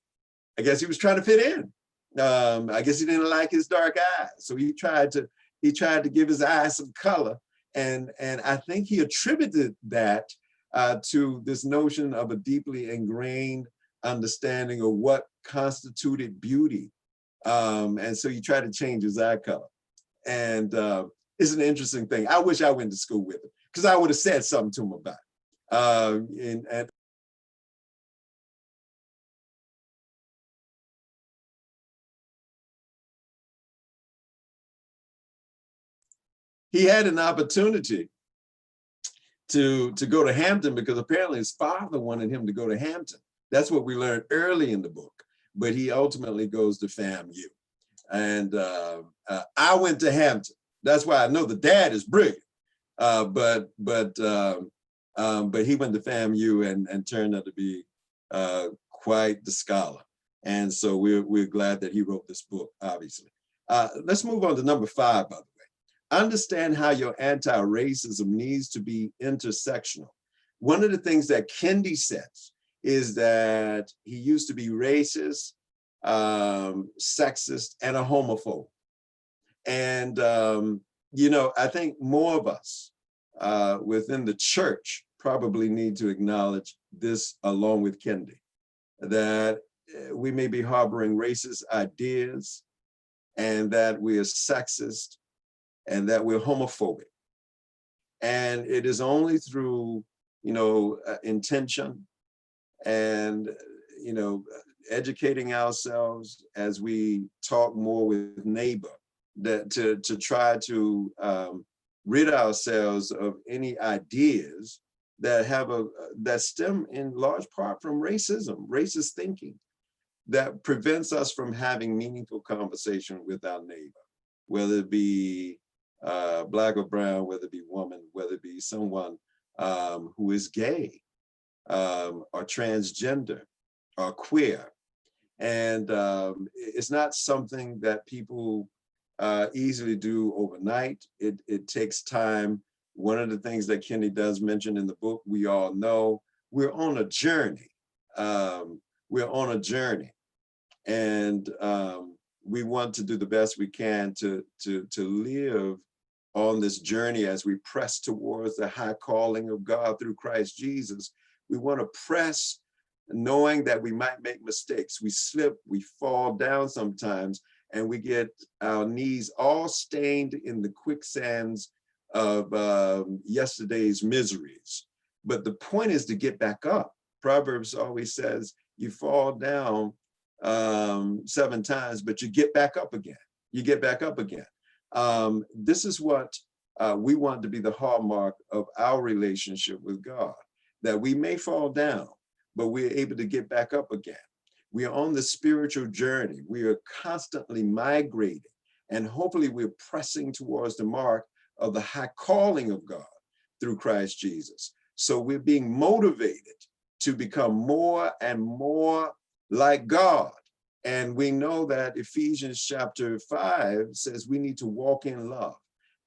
I guess he was trying to fit in. I guess he didn't like his dark eyes. So he tried to give his eyes some color. And I think he attributed that to this notion of a deeply ingrained understanding of what constituted beauty. And so he tried to change his eye color. And it's an interesting thing. I wish I went to school with him because I would have said something to him about it. And he had an opportunity to go to Hampton because apparently his father wanted him to go to Hampton. That's what we learned early in the book, but he ultimately goes to FAMU. And I went to Hampton. That's why I know the dad is brilliant, but he went to FAMU and turned out to be quite the scholar. And so we're glad that he wrote this book, obviously. Let's move on to number 5, by the way. Understand how your anti-racism needs to be intersectional. One of the things that Kendi says is that he used to be racist, sexist, and a homophobe. And, I think more of us within the church probably need to acknowledge this along with Kendi, that we may be harboring racist ideas and that we are sexist and that we're homophobic. And it is only through, intention and, educating ourselves as we talk more with neighbor that to try to rid ourselves of any ideas that stem in large part from racism, racist thinking that prevents us from having meaningful conversation with our neighbor, whether it be Black or brown, whether it be woman, whether it be someone who is gay or transgender or queer. And it's not something that people easily do overnight. It takes time. One of the things that Kendi does mention in the book, we all know, we're on a journey. We're on a journey. And we want to do the best we can to live on this journey as we press towards the high calling of God through Christ Jesus. We want to press knowing that we might make mistakes. We slip, we fall down sometimes, and we get our knees all stained in the quicksands of yesterday's miseries. But the point is to get back up. Proverbs always says, you fall down 7 times, but you get back up again. You get back up again. This is what we want to be the hallmark of our relationship with God, that we may fall down, but we're able to get back up again. We are on the spiritual journey. We are constantly migrating, and hopefully we're pressing towards the mark of the high calling of God through Christ Jesus. So we're being motivated to become more and more like God. And we know that Ephesians chapter 5 says we need to walk in love.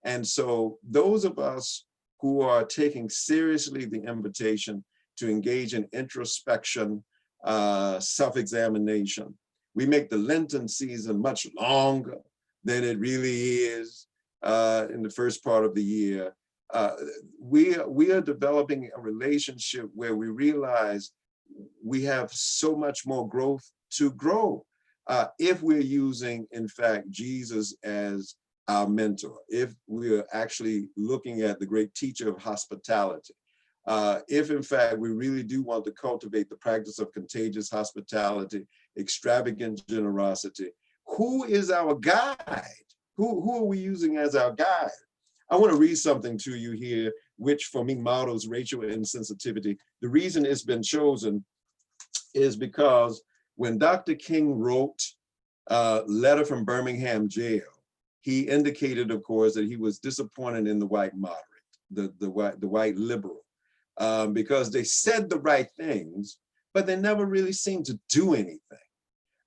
And so those of us who are taking seriously the invitation to engage in introspection, self-examination, we make the Lenten season much longer than it really is in the first part of the year. We are developing a relationship where we realize we have so much more growth to grow if we're using, in fact, Jesus as our mentor, if we're actually looking at the great teacher of hospitality, if in fact we really do want to cultivate the practice of contagious hospitality, extravagant generosity, who is our guide? Who are we using as our guide? I want to read something to you here, which for me models racial insensitivity. The reason it's been chosen is because when Dr. King wrote Letter from Birmingham Jail, he indicated, of course, that he was disappointed in the white moderate, the white liberal, because they said the right things, but they never really seemed to do anything.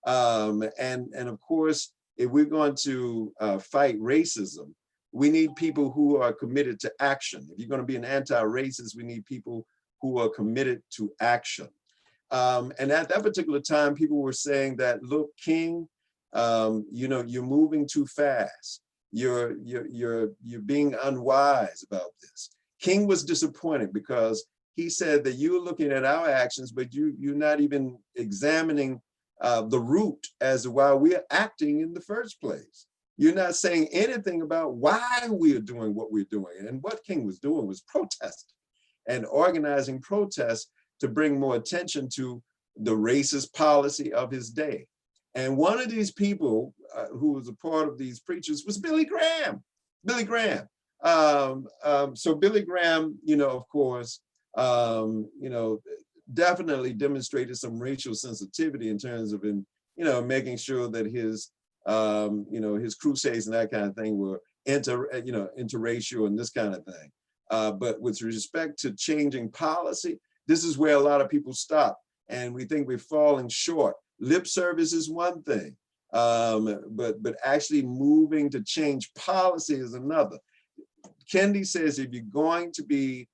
And of course, if we're going to fight racism, we need people who are committed to action. If you're going to be an anti-racist, we need people who are committed to action. And at that particular time, people were saying that, look, King, you know, you're moving too fast. You're being unwise about this. King was disappointed because he said that you're looking at our actions, but you're not even examining the root as to why we're acting in the first place. You're not saying anything about why we are doing what we're doing. And what King was doing was protesting and organizing protests to bring more attention to the racist policy of his day. And one of these people who was a part of these preachers was Billy Graham. Billy Graham. So Billy Graham, you know, of course, you know, definitely demonstrated some racial sensitivity in terms of, you know, making sure that his, you know, his crusades and that kind of thing were interracial and this kind of thing. But with respect to changing policy, this is where a lot of people stop, and we think we're falling short. Lip service is one thing, but actually moving to change policy is another. Kendi says if you're going to be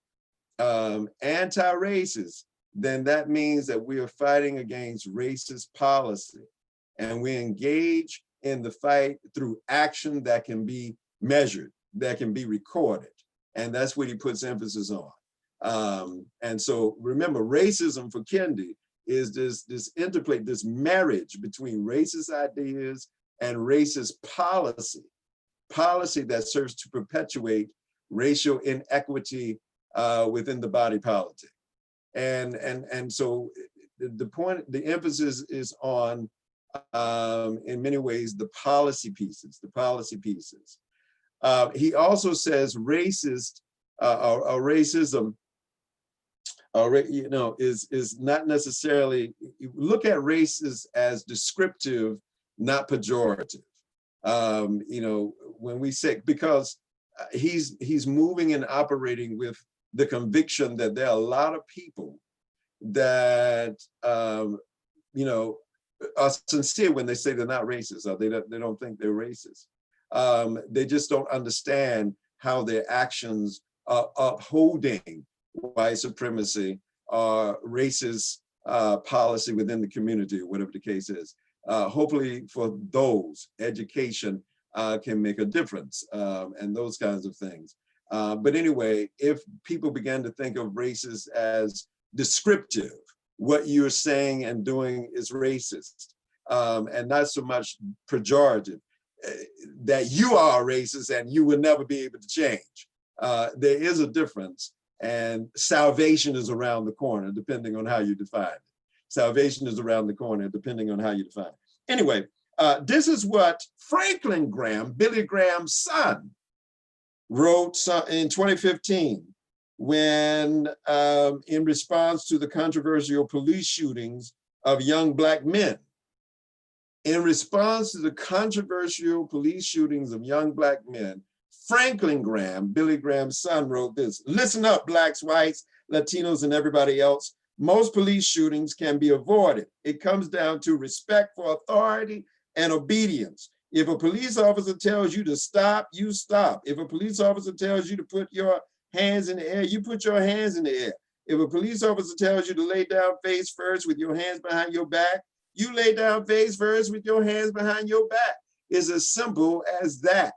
anti-racist, then that means that we are fighting against racist policy, and we engage in the fight through action that can be measured, that can be recorded, and that's what he puts emphasis on. And so remember, racism for Kendi is this interplay, this marriage between racist ideas and racist policy that serves to perpetuate racial inequity within the body politic. And so the emphasis is on, in many ways, the policy pieces. He also says racist or racism, you know, is not necessarily, look at races as descriptive, not pejorative. You know, when we say, because he's moving and operating with the conviction that there are a lot of people that, you know, are sincere when they say they're not racist, or they don't think they're racist. They just don't understand how their actions are upholding white supremacy or racist policy within the community, or whatever the case is. Hopefully for those, education can make a difference, and those kinds of things. But anyway, if people began to think of racist as descriptive, what you're saying and doing is racist, and not so much pejorative, that you are racist and you will never be able to change. There is a difference, and salvation is around the corner, depending on how you define it. Salvation is around the corner, depending on how you define it. Anyway, this is what Franklin Graham, Billy Graham's son, wrote in 2015 when, in response to the controversial police shootings of young Black men. In response to the controversial police shootings of young Black men, Franklin Graham, Billy Graham's son, wrote this: "Listen up, Blacks, whites, Latinos, and everybody else. Most police shootings can be avoided. It comes down to respect for authority and obedience. If a police officer tells you to stop, you stop. If a police officer tells you to put your hands in the air, you put your hands in the air. If a police officer tells you to lay down face first with your hands behind your back, you lay down face first with your hands behind your back." It's as simple as that.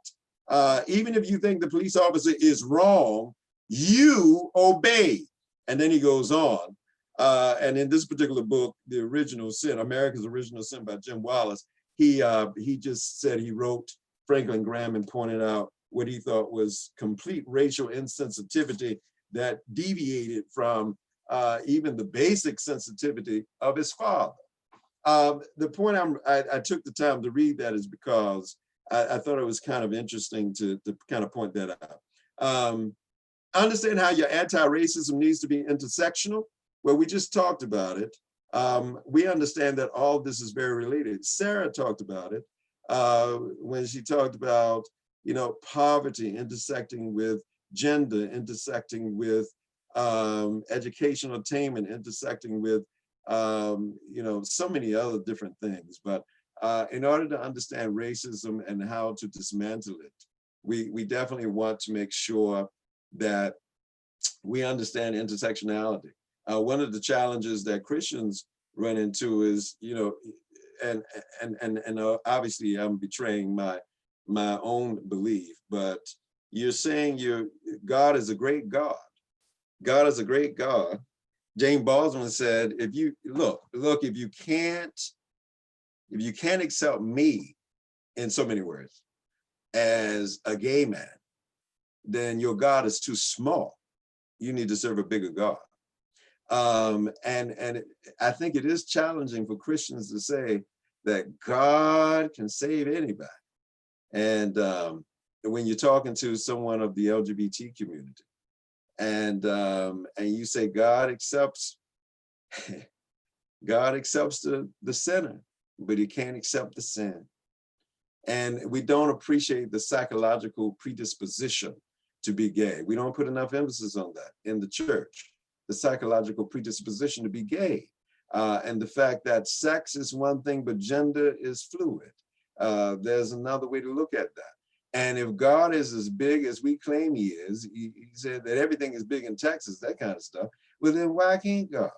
Even if you think the police officer is wrong, you obey. And then he goes on. And in this particular book, The Original Sin, America's Original Sin by Jim Wallace, he just said he wrote Franklin Graham and pointed out what he thought was complete racial insensitivity that deviated from even the basic sensitivity of his father. The point I took the time to read that is because I thought it was kind of interesting to kind of point that out. Understand how your anti-racism needs to be intersectional. Well, we just talked about it. We understand that all of this is very related. Sarah talked about it when she talked about, you know, poverty intersecting with gender, intersecting with educational attainment, intersecting with, you know, so many other different things. But in order to understand racism and how to dismantle it, we definitely want to make sure that we understand intersectionality. One of the challenges that Christians run into is, and obviously I'm betraying my own belief, but you're saying God is a great God. God is a great God. James Baldwin said, if you can't accept me, in so many words, as a gay man, then your God is too small. You need to serve a bigger God. And I think it is challenging for Christians to say that God can save anybody. And when you're talking to someone of the LGBT community, and you say God accepts the sinner, but he can't accept the sin. And we don't appreciate the psychological predisposition to be gay. We don't put enough emphasis on that in the church, the psychological predisposition to be gay. And the fact that sex is one thing, but gender is fluid. There's another way to look at that. And if God is as big as we claim he is, he said that everything is big in Texas, that kind of stuff. Well, then why can't God?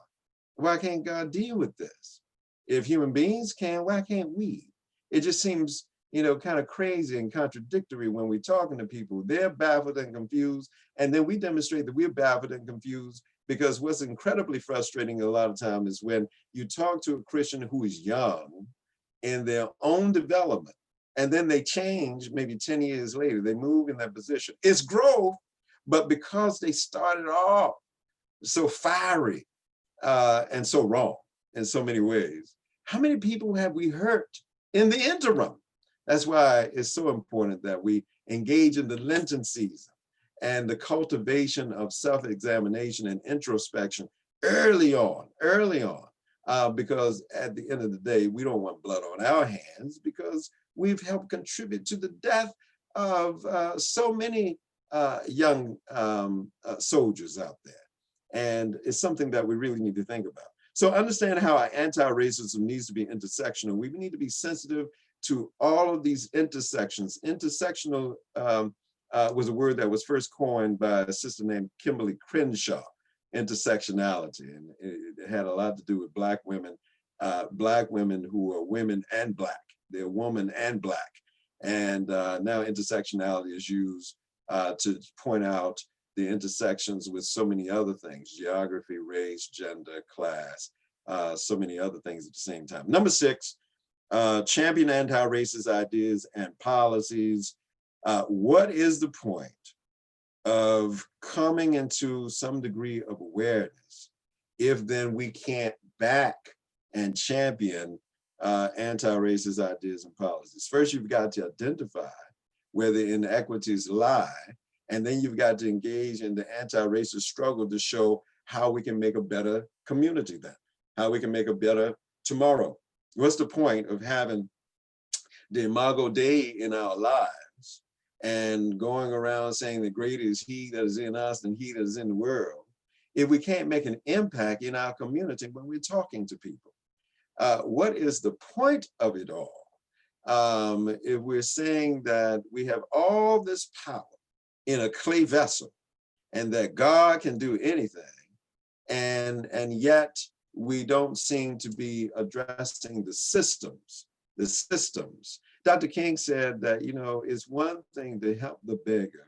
Why can't God deal with this? If human beings can, why can't we? It just seems, kind of crazy and contradictory when we're talking to people. They're baffled and confused. And then we demonstrate that we're baffled and confused, because what's incredibly frustrating a lot of times is when you talk to a Christian who is young in their own development, and then they change maybe 10 years later, they move in that position. It's growth, but because they started off so fiery and so wrong in so many ways, how many people have we hurt in the interim? That's why it's so important that we engage in the Lenten season and the cultivation of self-examination and introspection early on, because at the end of the day, we don't want blood on our hands, because we've helped contribute to the death of so many young soldiers out there. And it's something that we really need to think about. So understand how our anti-racism needs to be intersectional. We need to be sensitive to all of these intersections. Intersectional was a word that was first coined by a sister named Kimberly Crenshaw, intersectionality. And it had a lot to do with Black women who are women and Black. They're woman and Black. And now intersectionality is used to point out the intersections with so many other things: geography, race, gender, class, so many other things at the same time. Number 6, champion anti-racist ideas and policies. What is the point of coming into some degree of awareness if then we can't back and champion anti-racist ideas and policies? First, you've got to identify where the inequities lie, and then you've got to engage in the anti-racist struggle to show how we can make a better community then, how we can make a better tomorrow. What's the point of having the Imago Dei in our lives and going around saying that greater is he that is in us than he that is in the world if we can't make an impact in our community when we're talking to people? What is the point of it all? If we're saying that we have all this power in a clay vessel and that God can do anything, and yet we don't seem to be addressing the systems. Dr. King said that, it's one thing to help the beggar,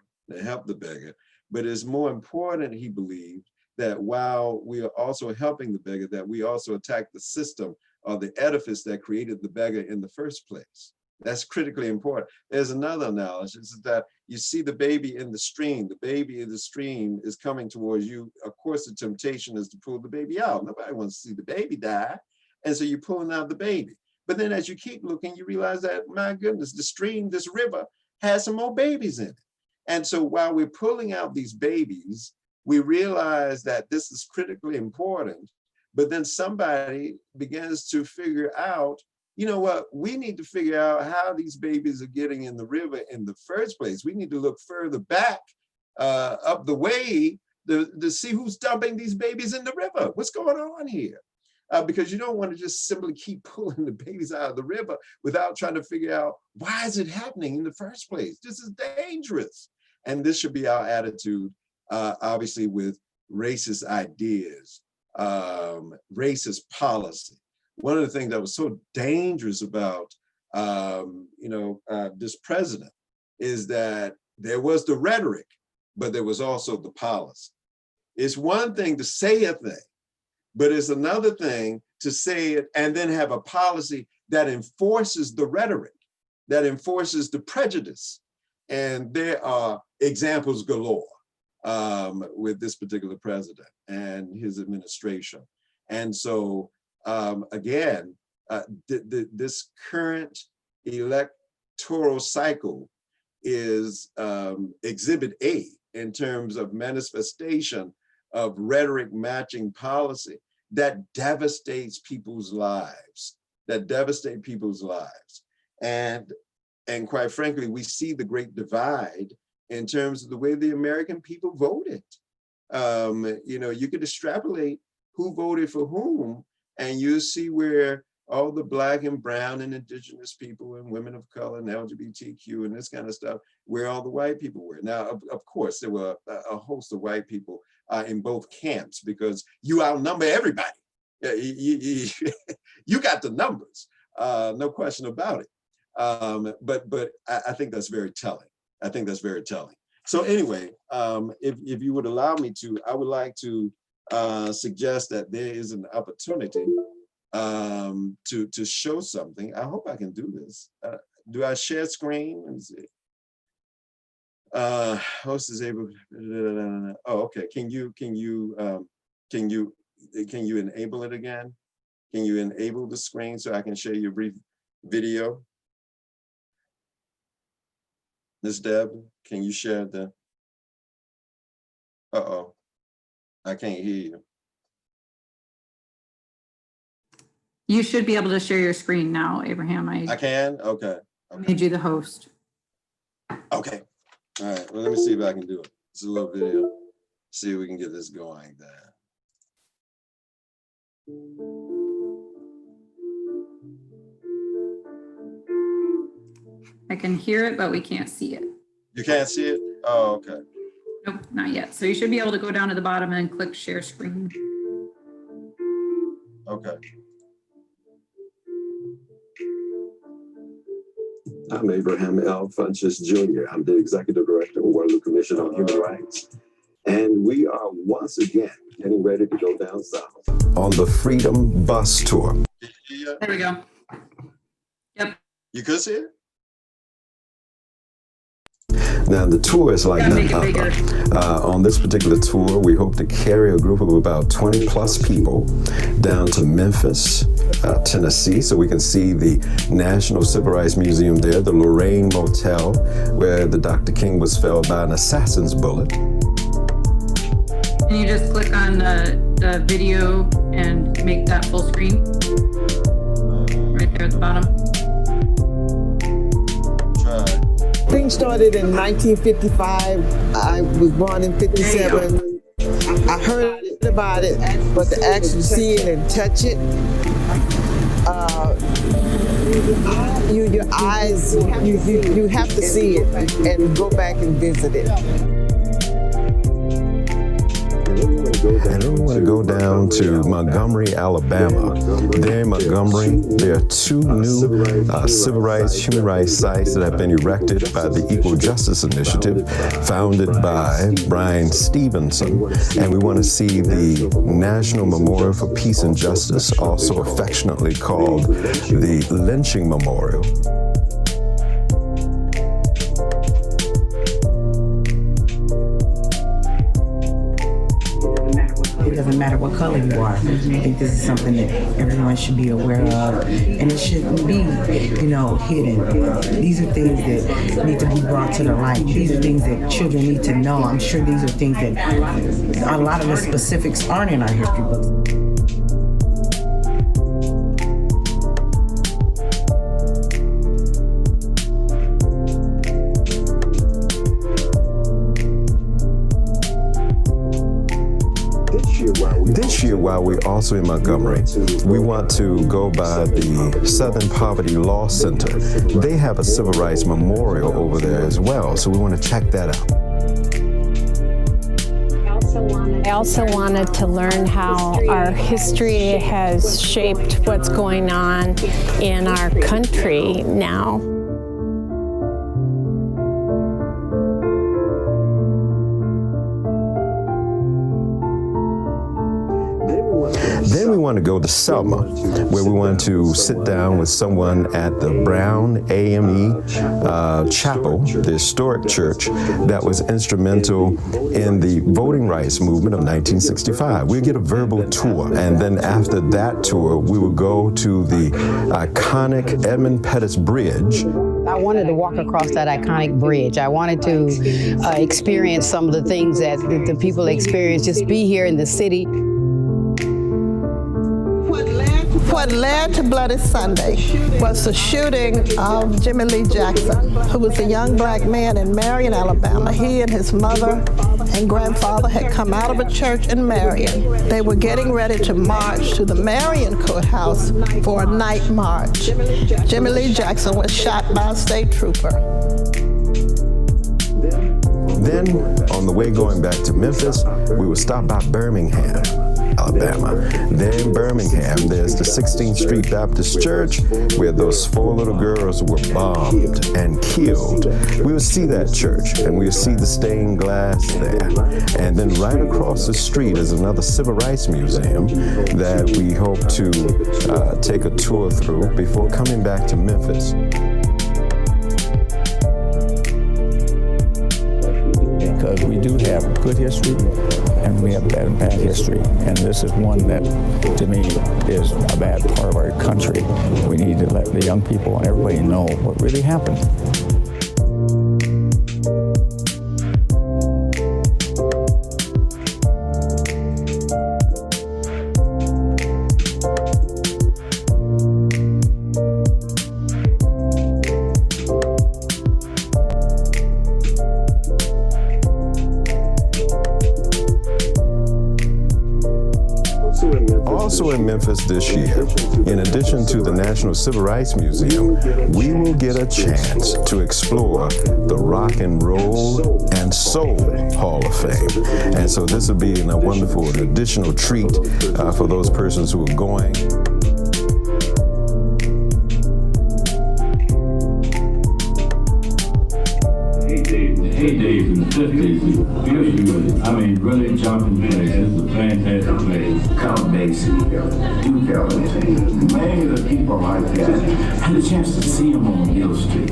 but it's more important, he believed, that while we are also helping the beggar, that we also attack the system or the edifice that created the beggar in the first place. That's critically important. There's another analysis that you see the baby in the stream. The baby in the stream is coming towards you. Of course, the temptation is to pull the baby out. Nobody wants to see the baby die. And so you're pulling out the baby. But then as you keep looking, you realize that, my goodness, the stream, this river, has some more babies in it. And so while we're pulling out these babies, we realize that this is critically important. But then somebody begins to figure out, you know what, we need to figure out how these babies are getting in the river in the first place. We need to look further back up the way to see who's dumping these babies in the river. What's going on here? Because you don't want to just simply keep pulling the babies out of the river without trying to figure out, why is it happening in the first place? This is dangerous. And this should be our attitude, obviously, with racist ideas racist policy. One of the things that was so dangerous about this president is that there was the rhetoric, but there was also the policy. It's one thing to say a thing, but it's another thing to say it and then have a policy that enforces the rhetoric, that enforces the prejudice. And there are examples galore with this particular president and his administration. And so again, this current electoral cycle is exhibit A in terms of manifestation of rhetoric matching policy that devastates people's lives, And quite frankly, we see the great divide in terms of the way the American people voted. You could extrapolate who voted for whom, and you see where all the Black and brown and indigenous people and women of color and LGBTQ and this kind of stuff, where all the white people were. Now, of course, there were a host of white people in both camps because you outnumber everybody. You got the numbers, no question about it. But I think that's very telling. So anyway, if you would allow me to, I would like to suggest that there is an opportunity to show something. I hope I can do this. Do I share screen? Let me see. Host is able. Oh, okay. Can you enable it again? Can you enable the screen so I can share your brief video? Ms. Deb, can you share the? Uh-oh, I can't hear you. You should be able to share your screen now, Abraham. I can? Okay. Made you the host. Okay. All right. Well, let me see if I can do it. It's a little video. See if we can get this going there. I can hear it, but we can't see it. You can't see it? Oh, okay. Nope, not yet. So you should be able to go down to the bottom and click share screen. Okay. I'm Abraham L. Funches Jr. I'm the Executive Director of Waterloo Commission on Human Rights. And we are once again getting ready to go down south on the Freedom Bus Tour. There we go. Yep. You could see it? Now the tour is like none other. On this particular tour, we hope to carry a group of about 20 plus people down to Memphis, Tennessee, so we can see the National Civil Rights Museum there, the Lorraine Motel, where the Dr. King was felled by an assassin's bullet. Can you just click on the video and make that full screen? Right there at the bottom. Things started in 1955. I was born in 57. I heard about it, but to actually see it and touch it, your eyes, you have to see it and go back and visit it. And then we want to go down to Montgomery, Alabama. There in Montgomery, there are two new civil rights, human rights sites that have been erected by the Equal Justice Initiative, founded by Brian Stevenson. And we want to see the National Memorial for Peace and Justice, also affectionately called the Lynching Memorial. It doesn't matter what color you are. I think this is something that everyone should be aware of, and it shouldn't be, hidden. These are things that need to be brought to the light. These are things that children need to know. I'm sure these are things that a lot of the specifics aren't in our history books. This year, while we're also in Montgomery, we want to go by the Southern Poverty Law Center. They have a civil rights memorial over there as well, so we want to check that out. I also wanted to learn how our history has shaped what's going on in our country now. Then we want to go to Selma, where we want to sit down with someone at the Brown AME Chapel, the historic church that was instrumental in the voting rights movement of 1965. We'll get a verbal tour, and then after that tour, we will go to the iconic Edmund Pettus Bridge. I wanted to walk across that iconic bridge. I wanted to experience some of the things that the people experience, just be here in the city. What led to Bloody Sunday was the shooting of Jimmy Lee Jackson, who was a young black man in Marion, Alabama. He and his mother and grandfather had come out of a church in Marion. They were getting ready to march to the Marion courthouse for a night march. Jimmy Lee Jackson was shot by a state trooper. Then, on the way going back to Memphis, we would stop by Birmingham, Alabama. There in Birmingham, there's the 16th Street Baptist Church, where those 4 little girls were bombed and killed. We would see that church, and we would see the stained glass there. And then right across the street is another civil rights museum that we hope to take a tour through before coming back to Memphis. Because we do have good history and we have bad history. And this is one that, to me, is a bad part of our country. We need to let the young people and everybody know what really happened. Also in Memphis this year, in addition to the National Civil Rights Museum, we will get a chance to explore the Rock and Roll and Soul Hall of Fame. And so this will be a wonderful additional treat for those persons who are going. Heydays in the 50s, really, I mean, really jumping place. This is a fantastic place. Count Basie, Duke Ellington, many of the people like that. I had a chance to see them on Hill Street.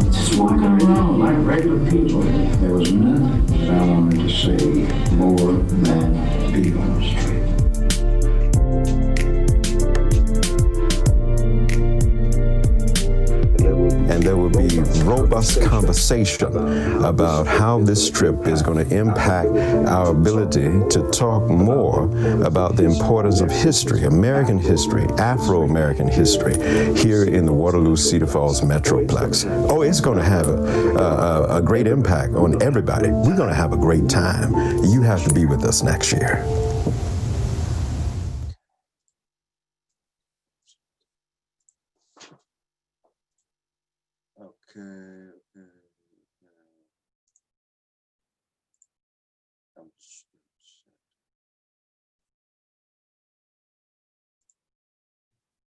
Just walking around like regular people. There was nothing that I wanted to say more than be on the street. And there will be robust conversation about how this trip is going to impact our ability to talk more about the importance of history, American history, Afro-American history, here in the Waterloo Cedar Falls Metroplex. Oh, it's going to have a great impact on everybody. We're going to have a great time. You have to be with us next year.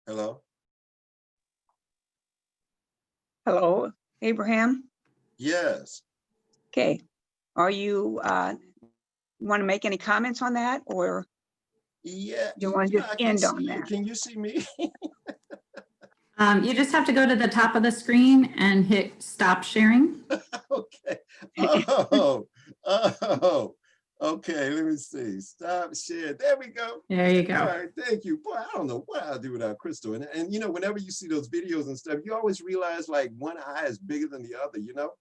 Hello? Hello, Abraham? Yes. Okay. Are you, want to make any comments on that, or? Yeah. Do you want to just end on that? Can you see me? You just have to go to the top of the screen and hit stop sharing. Okay. Okay, let me see. Stop share. There we go. There you go. All right, thank you. Boy, I don't know what I'll do without Crystal. And you know, whenever you see those videos and stuff, you always realize like one eye is bigger than the other, you know?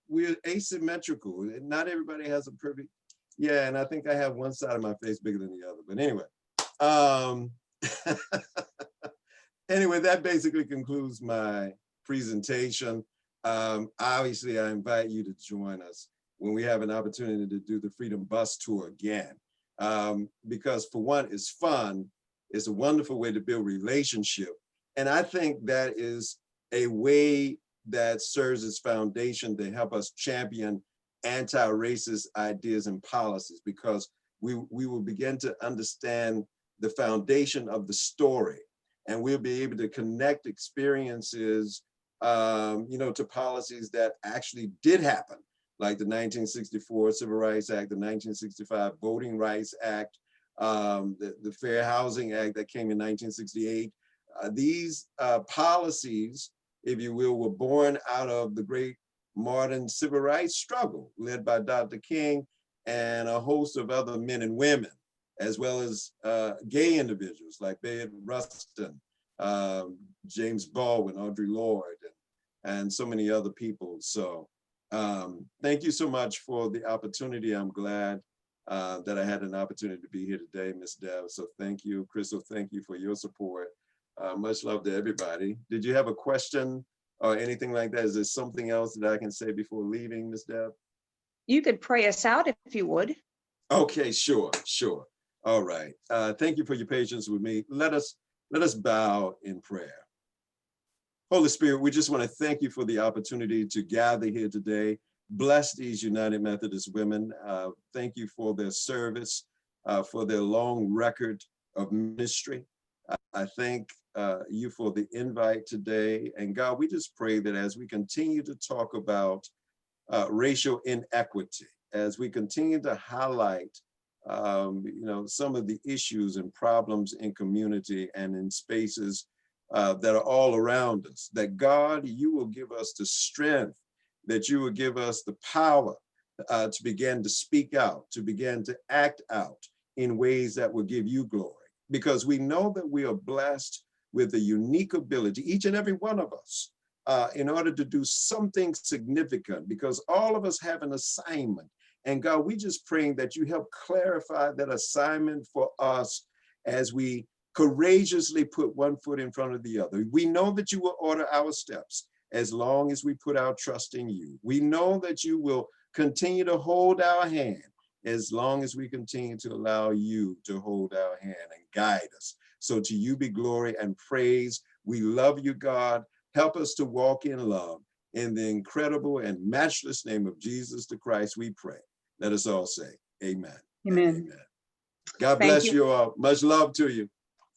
We're asymmetrical, and not everybody has a perfect, yeah, and I think I have one side of my face bigger than the other. But anyway, anyway, that basically concludes my presentation. Obviously, I invite you to join us when we have an opportunity to do the Freedom Bus Tour again. Because for one, it's fun, it's a wonderful way to build relationship. And I think that is a way that serves as foundation to help us champion anti-racist ideas and policies, because we will begin to understand the foundation of the story, and we'll be able to connect experiences, to policies that actually did happen, like the 1964 Civil Rights Act, the 1965 Voting Rights Act, the Fair Housing Act that came in 1968. These policies, if you will, were born out of the great modern civil rights struggle led by Dr. King and a host of other men and women, as well as gay individuals like Bayard Rustin, James Baldwin, Audre Lorde, and so many other people. So thank you so much for the opportunity. I'm glad that I had an opportunity to be here today, Ms. Deb. So thank you. Crystal, thank you for your support. Much love to everybody. Did you have a question or anything like that? Is there something else that I can say before leaving, Ms. Deb? You could pray us out if you would. Okay, sure. All right. Thank you for your patience with me. Let us bow in prayer. Holy Spirit, we just want to thank you for the opportunity to gather here today. Bless these United Methodist women. Thank you for their service, for their long record of ministry. I thank you for the invite today. And God, we just pray that as we continue to talk about racial inequity, as we continue to highlight some of the issues and problems in community and in spaces that are all around us, that God, you will give us the strength, that you will give us the power to begin to speak out, to begin to act out in ways that will give you glory. Because we know that we are blessed with a unique ability, each and every one of us, in order to do something significant, because all of us have an assignment. And God, we just praying that you help clarify that assignment for us as we courageously put one foot in front of the other. We know that you will order our steps as long as we put our trust in you. We know that you will continue to hold our hand as long as we continue to allow you to hold our hand and guide us. So to you be glory and praise. We love you, God. Help us to walk in love. In the incredible and matchless name of Jesus the Christ, we pray. Let us all say amen. Amen. God bless you all. Much love to you.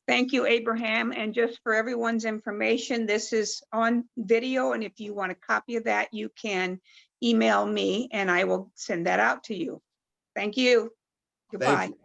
Thank you, Abraham. And just for everyone's information, this is on video. And if you want a copy of that, you can email me and I will send that out to you. Thank you. Goodbye. Thank you.